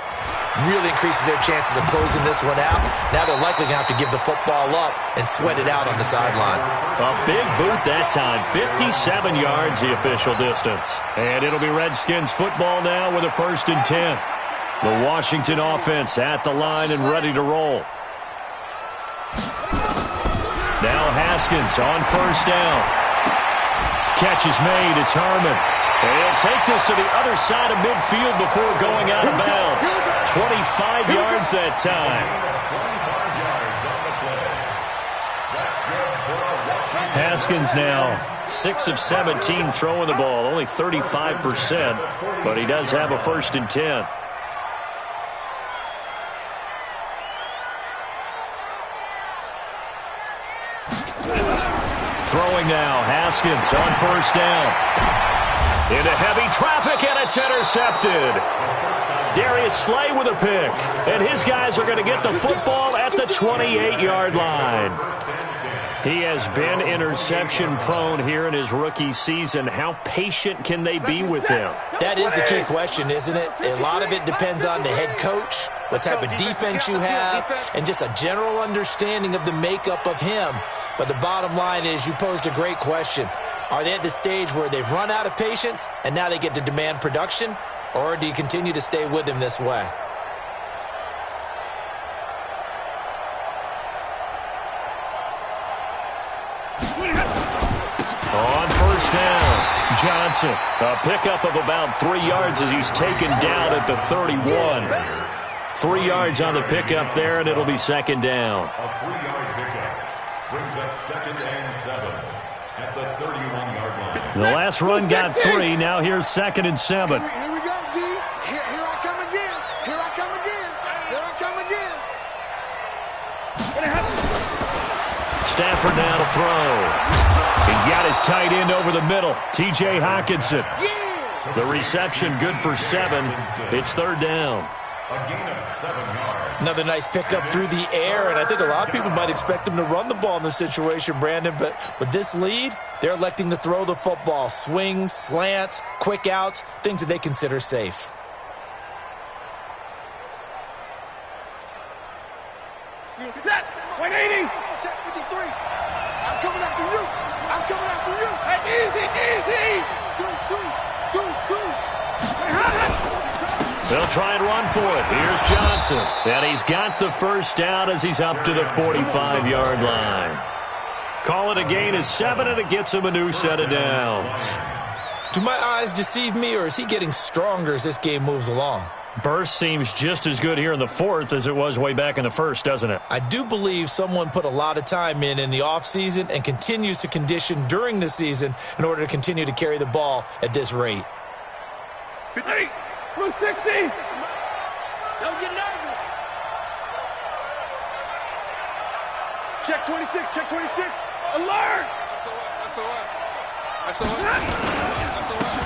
really increases their chances of closing this one out. Now they're likely going to have to give the football up and sweat it out on the sideline. A big boot that time. 57 yards the official distance. And it'll be Redskins football now with a 1st and 10. The Washington offense at the line and ready to roll. Now Haskins on 1st down. Catch is made. It's Herman. And he'll take this to the other side of midfield before going out of bounds. 25 yards that time. Haskins now 6 of 17 throwing the ball. Only 35%, but he does have a 1st and 10. Throwing now, Haskins on 1st down. Into heavy traffic, and it's intercepted. Darius Slay with a pick. And his guys are going to get the football at the 28-yard line. He has been interception-prone here in his rookie season. How patient can they be with him? That is the key question, isn't it? A lot of it depends on the head coach, what type of defense you have, and just a general understanding of the makeup of him. But the bottom line is you posed a great question. Are they at the stage where they've run out of patience and now they get to demand production? Or do you continue to stay with him this way? On 1st down, Johnson. A pickup of about 3 yards as he's taken down at the 31. 3 yards on the pickup there, and it'll be 2nd down. A 3-yard pickup brings up 2nd and 7 at the 31-yard line. The last run got 3. Now here's 2nd and 7. Here we go, D. Here I come again. Here I come again. Here I come again. Stafford now to throw. He's got his tight end over the middle, T.J. Hockenson. The reception good for 7. It's 3rd down. A gain of 7 yards. Another nice pickup through the air, and I think a lot of people might expect him to run the ball in this situation, Brandon, but with this lead, they're electing to throw the football. Swings, slants, quick outs, things that they consider safe. Set. 180. Check 53. I'm coming after you. I'm coming after you. Hey, easy. They'll try and run for it. Here's Johnson. And he's got the 1st down as he's up to the 45-yard line. Call it a gain of 7, and it gets him a new set of downs. Do my eyes deceive me, or is he getting stronger as this game moves along? Burst seems just as good here in the 4th as it was way back in the 1st, doesn't it? I do believe someone put a lot of time in the offseason and continues to condition during the season in order to continue to carry the ball at this rate. 50. 60. Don't get nervous. Check 26. Check 26. Alert.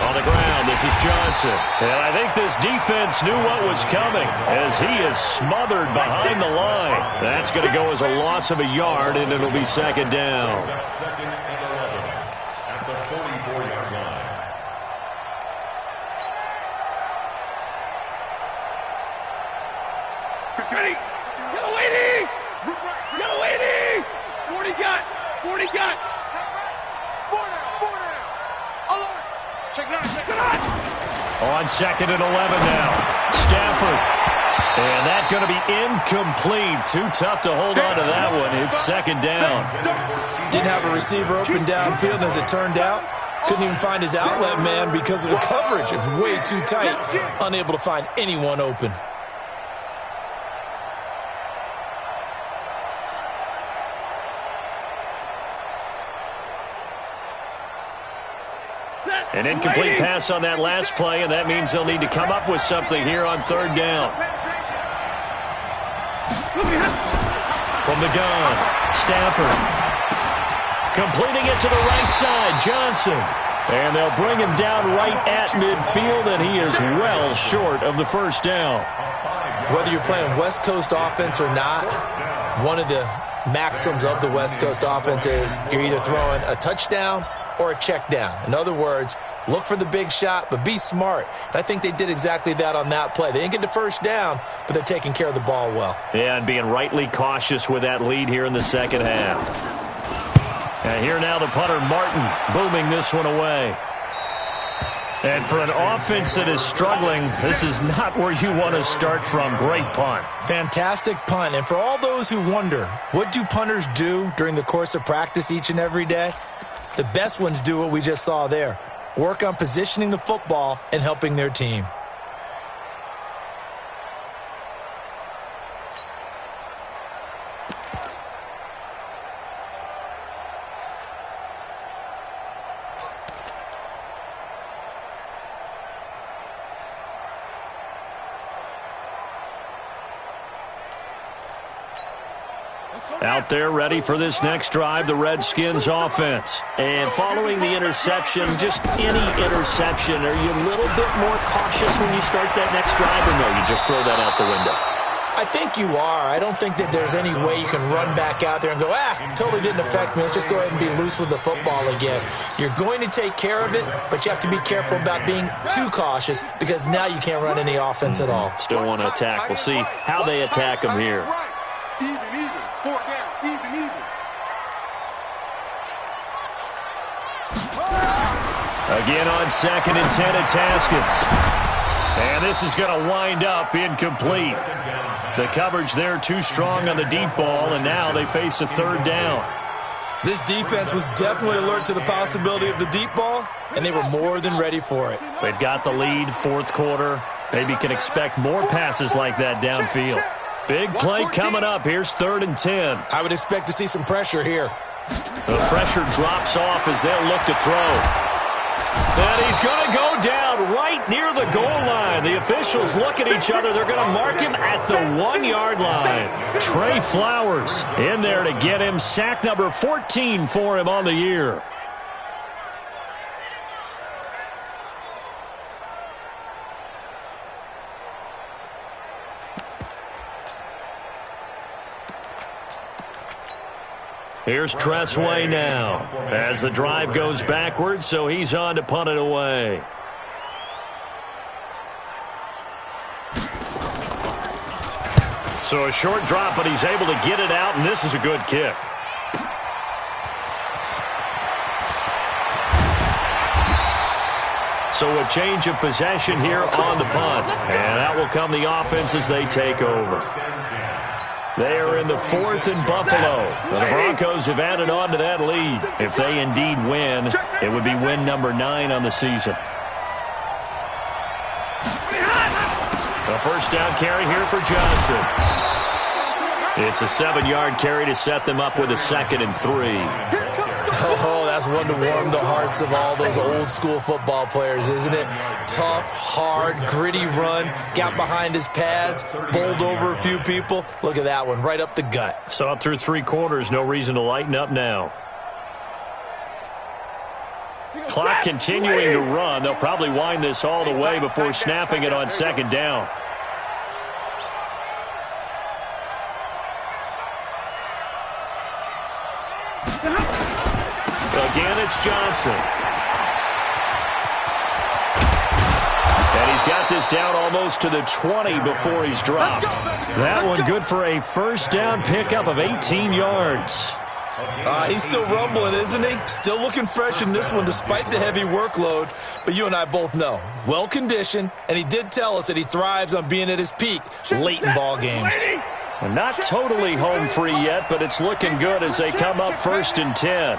On the ground, this is Johnson. And I think this defense knew what was coming as he is smothered behind the line. That's going to go as a loss of a yard, and it'll be 2nd down. 2nd and 11 at the 44-yard line. Ready. Get a lady. 40 got. 40 got. 4 down. Alert. Check 9. On 2nd and 11 now. Stafford. And that's going to be incomplete. Too tough to hold on to that one. It's 2nd down. Didn't have a receiver open downfield, and as it turned out, couldn't even find his outlet man because of the coverage. It was way too tight. Unable to find anyone open. An incomplete pass on that last play, and that means they'll need to come up with something here on 3rd down. From the gun, Stafford. Completing it to the right side, Johnson. And they'll bring him down right at midfield, and he is well short of the 1st down. Whether you're playing West Coast offense or not, one of the maxims of the West Coast offense is you're either throwing a touchdown or a check down. In other words, look for the big shot, but be smart. And I think they did exactly that on that play. They didn't get the first down, but they're taking care of the ball well. Yeah, and being rightly cautious with that lead here in the second half. And here now the punter, Martin, booming this one away. And for an offense that is struggling, this is not where you want to start from. Great punt. Fantastic punt. And for all those who wonder, what do punters do during the course of practice each and every day? The best ones do what we just saw there. Work on positioning the football and helping their team. Out there ready for this next drive, the Redskins offense. And following the interception, just any interception, are you a little bit more cautious when you start that next drive, or no, you just throw that out the window? I think you are. I don't think that there's any way you can run back out there and go, totally didn't affect me. Let's just go ahead and be loose with the football again. You're going to take care of it, but you have to be careful about being too cautious because now you can't run any offense at all. Still want to attack. We'll see how they attack them here. Even. 4 down. Even. Again on 2nd and 10, it's Haskins. And this is going to wind up incomplete. The coverage there too strong on the deep ball, and now they face a 3rd down. This defense was definitely alert to the possibility of the deep ball, and they were more than ready for it. They've got the lead, 4th quarter. Maybe can expect more passes like that downfield. Big play coming up. Here's 3rd and 10. I would expect to see some pressure here. The pressure drops off as they'll look to throw. And he's going to go down right near the goal line. The officials look at each other. They're going to mark him at the 1-yard line. Trey Flowers in there to get him. Sack number 14 for him on the year. Here's Tressway now as the drive goes backwards, so he's on to punt it away. So a short drop, but he's able to get it out, and this is a good kick. So a change of possession here on the punt, and that will come the offense as they take over. They are in the 4th and Buffalo. The Broncos have added on to that lead. If they indeed win, it would be win number 9 on the season. A 1st down carry here for Johnson. It's a 7-yard carry to set them up with a 2nd and 3. Oh, that's one to warm the hearts of all those old-school football players, isn't it? Tough, hard, gritty run, got behind his pads, bowled over a few people. Look at that one, right up the gut. So up through 3 quarters, no reason to lighten up now. Clock continuing to run. They'll probably wind this all the way before snapping it on 2nd down. Again, it's Johnson. And he's got this down almost to the 20 before he's dropped. That one good for a 1st down pickup of 18 yards. He's still rumbling, isn't he? Still looking fresh in this one despite the heavy workload. But you and I both know, well-conditioned, and he did tell us that he thrives on being at his peak late in ball games. And not totally home free yet, but it's looking good as they come up 1st and 10.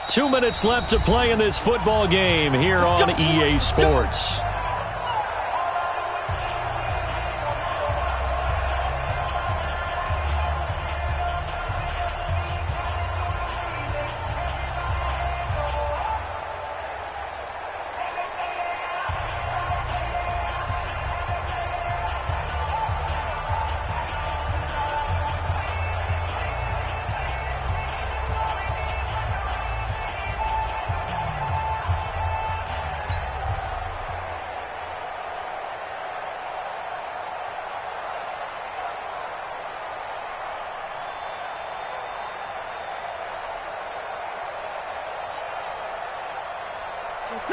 Two minutes left to play in this football game here on EA Sports.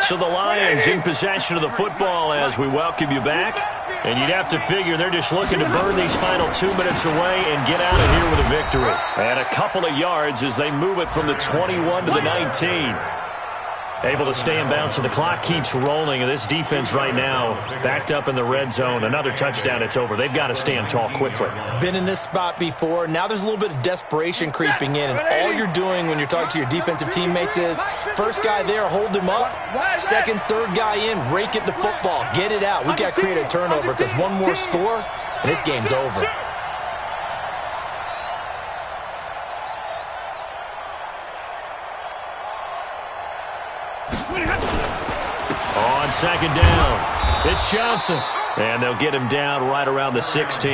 So the Lions in possession of the football as we welcome you back. And you'd have to figure they're just looking to burn these final 2 minutes away and get out of here with a victory. And a couple of yards as they move it from the 21 to the 19. Able to stay in bounds, so the clock keeps rolling. And this defense right now backed up in the red zone. Another touchdown, it's over. They've got to stand tall quickly. Been in this spot before. Now there's a little bit of desperation creeping in. And all you're doing when you're talking to your defensive teammates is, first guy there, hold him up. Second, third guy in, rake at the football. Get it out. We've got to create a turnover because one more score, and this game's over. On second down, it's Johnson. And they'll get him down right around the 16.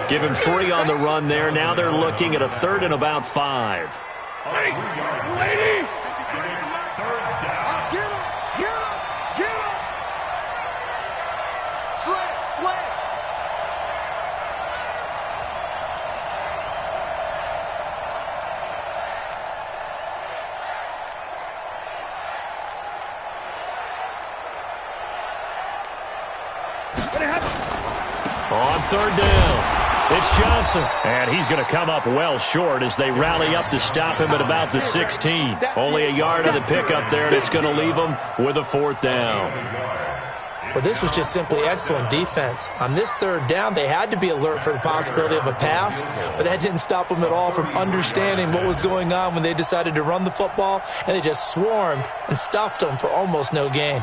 Give him 3 on the run there. Now they're looking at a 3rd and about 5. Lady! Get him! Slam! On 3rd down, it's Johnson. And he's going to come up well short as they rally up to stop him at about the 16. Only a yard of the pickup there, and it's going to leave him with a 4th down. Well, this was just simply excellent defense. On this 3rd down, they had to be alert for the possibility of a pass, but that didn't stop them at all from understanding what was going on when they decided to run the football, and they just swarmed and stuffed them for almost no gain.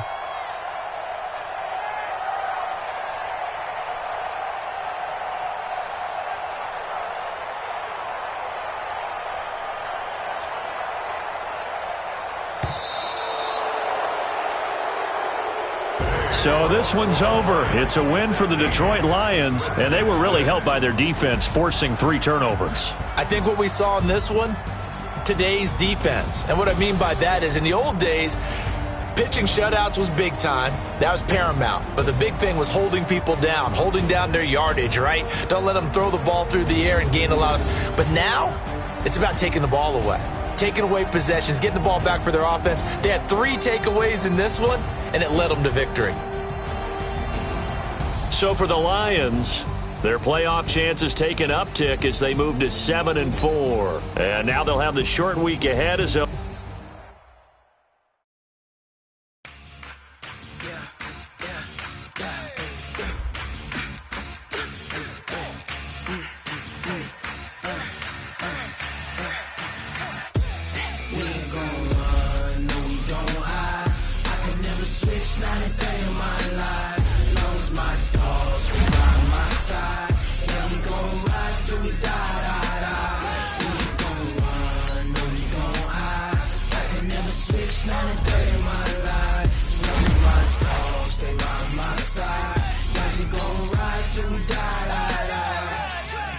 So this one's over. It's a win for the Detroit Lions, and they were really helped by their defense, forcing 3 turnovers. I think what we saw in this one, today's defense. And what I mean by that is in the old days, pitching shutouts was big time. That was paramount. But the big thing was holding people down, holding down their yardage, right? Don't let them throw the ball through the air and gain a lot of... But now, it's about taking the ball away. Taking away possessions, getting the ball back for their offense. They had 3 takeaways in this one, and it led them to victory. So for the Lions, their playoff chances take an uptick as they move to 7-4. And now they'll have the short week ahead as a...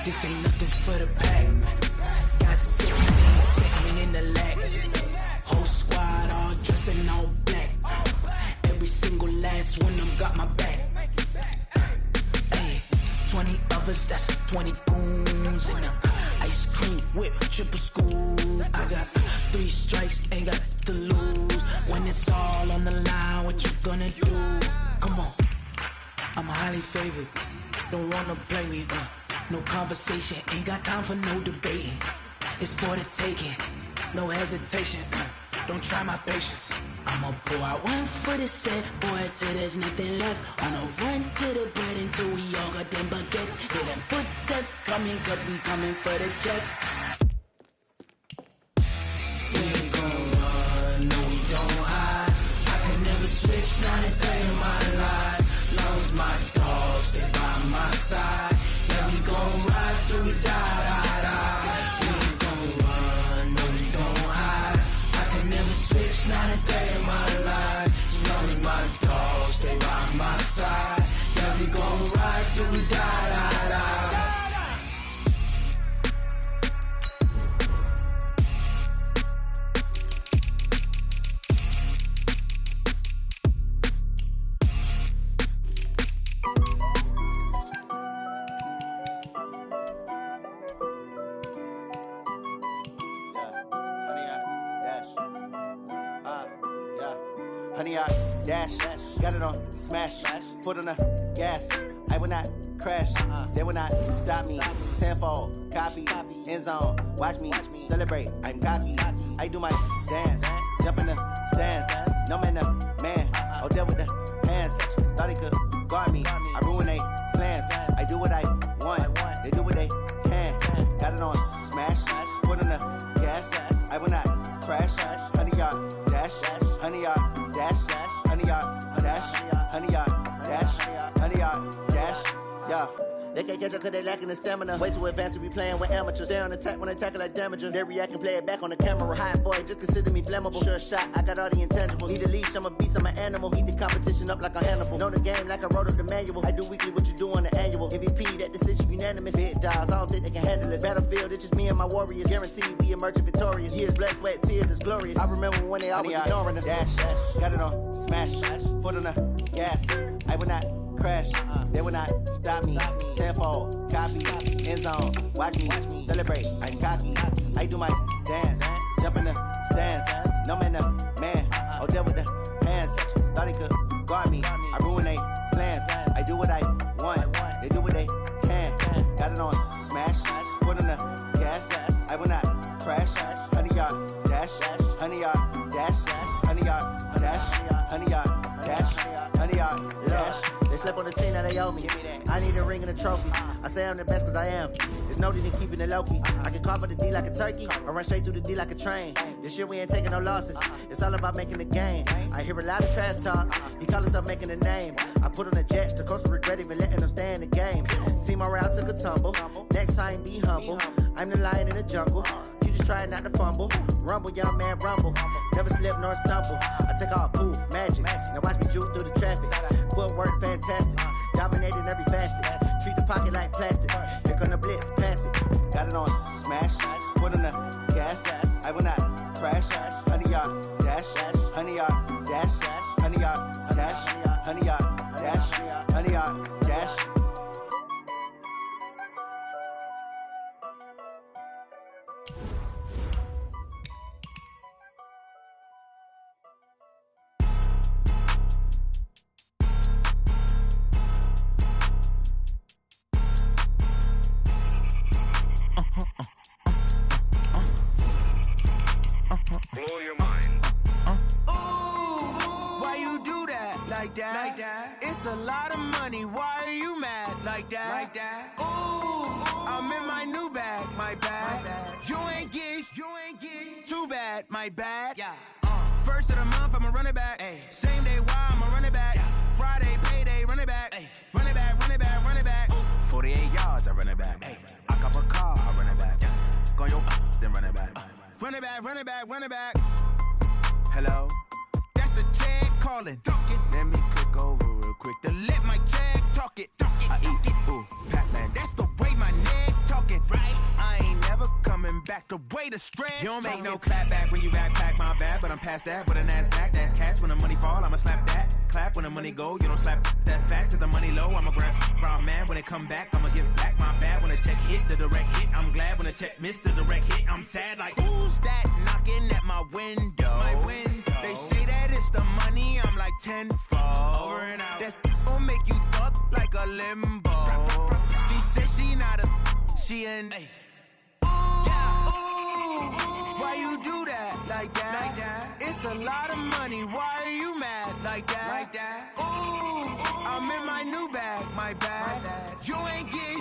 This ain't nothing for the pack. Got 16 sitting in the lag. Whole squad all dressing all black. Every single last one of them got my back. Hey, 20 of us, that's 20 goons in them. Ice cream whip, triple school. I got 3 strikes, ain't got to lose. When it's all on the line, what you gonna do? Come on, I'm highly favored. Don't wanna play me, no conversation, ain't got time for no debating. It's for the taking, no hesitation. Don't try my patience. I'ma pour out one for the set, boy, till there's nothing left. On a run to the bread until we all got them baguettes. Hear them footsteps coming, cause we coming for the jet. We ain't gon' run, no we don't hide. I can never switch, not a day in my life. Long as my dogs, they by my side. Yeah, we gon' ride till we die. We ain't gon' run, no we don't hide. I can never switch, not a day in my life. As long as my dogs stay by my side. Yeah, we gon' ride till we die. honey, I dash. Got it on smash, foot on the gas. I will not crash, they will not stop me. Tenfold, copy, end zone, watch me celebrate. I'm cocky, I do my dance, jump in the stands. No man, the man, oh, deal with the hands. Thought he could guard me, I ruin they plans. I do what I want, they do what they can. Got it on smash, foot on the gas. I will not crash, honey, yard dash, honey, yard dash, honey, yard dash, honey, yard dash, honey, yard dash, yeah. They can't catch up cause they lacking the stamina. Way too advanced to be playing with amateurs. Stay on attack when they tackle like damager. They react and play it back on the camera. Hot boy, just consider me flammable. Sure shot, I got all the intangibles. Need a leash, I'm a beast, I'm an animal. Heat the competition up like a Hannibal. Know the game like I wrote up the manual. I do weekly what you do on the annual. MVP, that decision unanimous. Big dials, I don't think they can handle it. Battlefield, it's just me and my warriors. Guaranteed we emerging victorious. Years, blood, sweat, tears, it's glorious. I remember when they always ignoring us. Dash, got it on smash, foot on the gas. I will not crash, they will not stop me. Tenfold, copy, end zone, watch me celebrate. I'm cocky, I do my dance, jump in the stands. No man, the man, oh, deal with the hands. Thought he could guard me, I ruin they plans. I do what I want, they do what they can. Got it on smash, foot on the gas. I will not crash, honey, yard dash, honey, yard dash, honey, yard dash, honey, yard dash, honey, yard dash. They slept on the team, now they owe me. I need a ring and a trophy. I say I'm the best cause I am. There's no need in keeping it low-key. I can call for the D like a turkey, or run straight through the D like a train. This year we ain't taking no losses. It's all about making the game. I hear a lot of trash talk. He call himself making a name. I put on the Jets, the coach will regret even letting them stay in the game. Team morale took a tumble. Next time be humble. I'm the lion in the jungle. You just trying not to fumble. Rumble, young man, rumble. Never slip nor stumble. I take off, poof, magic. Now watch me juke through the traffic. Footwork fantastic. Dominating every facet. Treat the pocket like plastic. Here come the blitz, pass it. Got it on smash, foot on the gas. I will not crash, honey, yard dash, honey, yard dash, honey, yard dash, honey, yard dash, honey, yard dash. Blow your mind. Why you do that? Like that? It's a lot of money. Why are you mad? Like that? Ooh, I'm in my new bag. My bad. You ain't get. Too bad. My bad. Yeah. First of the month, I'ma run it back. Ay. Same day, why I'ma run it back. Friday, payday, run it back. Ay. Run it back, run it back, run it back. 48 yards, I run it back. Ay. I cop a car, I run it back. Go your then run it back. Run it back, run it back, run it back. Hello? That's the jag calling. Let me click over real quick to let my jag talk it. I eat it, ooh, Pac-Man. That's the way my neck talking, right? I ain't never coming back the way the stress. You don't make no clap back when you backpack, my bad, but I'm past that. With a NASDAQ, that's cash. When the money fall, I'ma slap that. Clap when the money go, you don't slap. That's facts. If the money low, I'ma grab brown man. When it come back, I'ma give back my bad. When the check hit, the direct hit. I'm glad when the check missed the direct hit. I'm sad like, who's that knocking at my window? My window. They say that it's the money, I'm like tenfold. Over and out. That's gon' make you up like a limbo. She said she not a, she an. Why you do that? Like that? It's a lot of money. Why are you mad? Like that? Ooh, I'm in my new bag. My bad. You ain't get.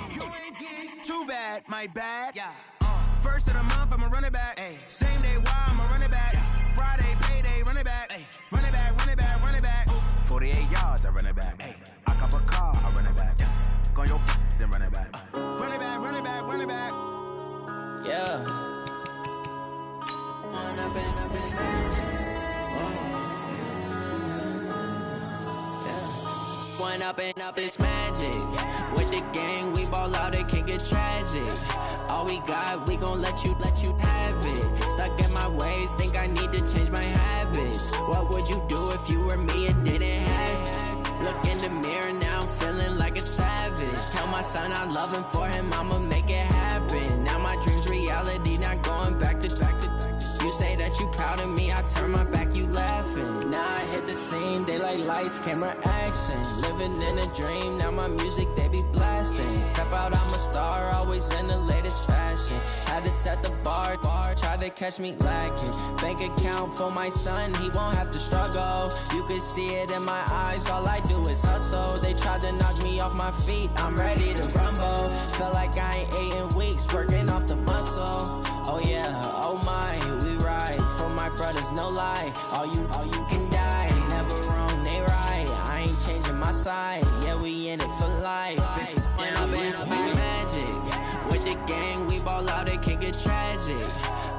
Too bad. My bad. Yeah. First of the month, I'ma run it back. Ay. Same day, why I'ma run it back. Friday, payday, run it back. Ay. Run it back, run it back, run it back. 48 yards, I run it back. Ay. I cop a car, I run it back. Go your then run it back. Run it back, run it back, run it back. Yeah. Run up and up his One up and up is magic. With the gang, we ball out, it can get tragic. All we got, we gon' let you have it. Stuck in my ways, think I need to change my habits. What would you do if you were me and didn't have it? Look in the mirror, now I'm feeling like a savage. Tell my son I love him, for him I'ma make it happen. Now my dream's reality, not going back to. You say that you proud of me, I turn my back, you laughing. Now I hit the lights, camera action. Living in a dream, now my music they be blasting. Step out, I'm a star, always in the latest fashion. Had to set the bar, try to catch me lacking. Bank account for my son, he won't have to struggle. You can see it in my eyes, all I do is hustle. They tried to knock me off my feet, I'm ready to rumble. Feel like I ain't ate in weeks, working off the muscle. Oh yeah, oh my, we ride for my brothers, no lie. All you can die, never wrong, they right. I ain't changing my side, yeah, we in it for life. And I've been magic. With the gang, we ball out, it can get tragic.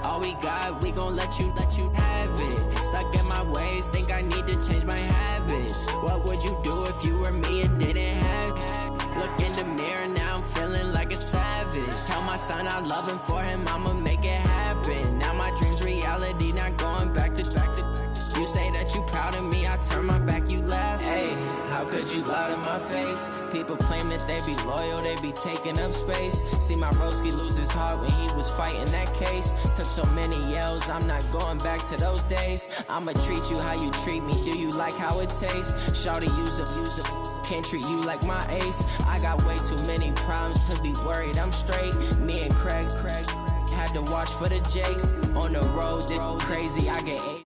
All we got, we gon' let you have it. Stuck in my ways, think I need to change my habits. What would you do if you were me and didn't have it? Look in the mirror, now I'm feeling like a savage. Tell my son I love him, for him I'ma make it happen. Now my dream's reality, not going back to. You say that you proud of me, I turn my back, you laugh. Hey, how could you lie to my face? People claim that they be loyal, they be taking up space. See my broski lose his heart when he was fighting that case. Took so many yells, I'm not going back to those days. I'ma treat you how you treat me, do you like how it tastes? Shawty, use up, can't treat you like my ace. I got way too many problems to be worried, I'm straight. Me and Craig had to watch for the Jakes. On the road, this crazy, I get 8.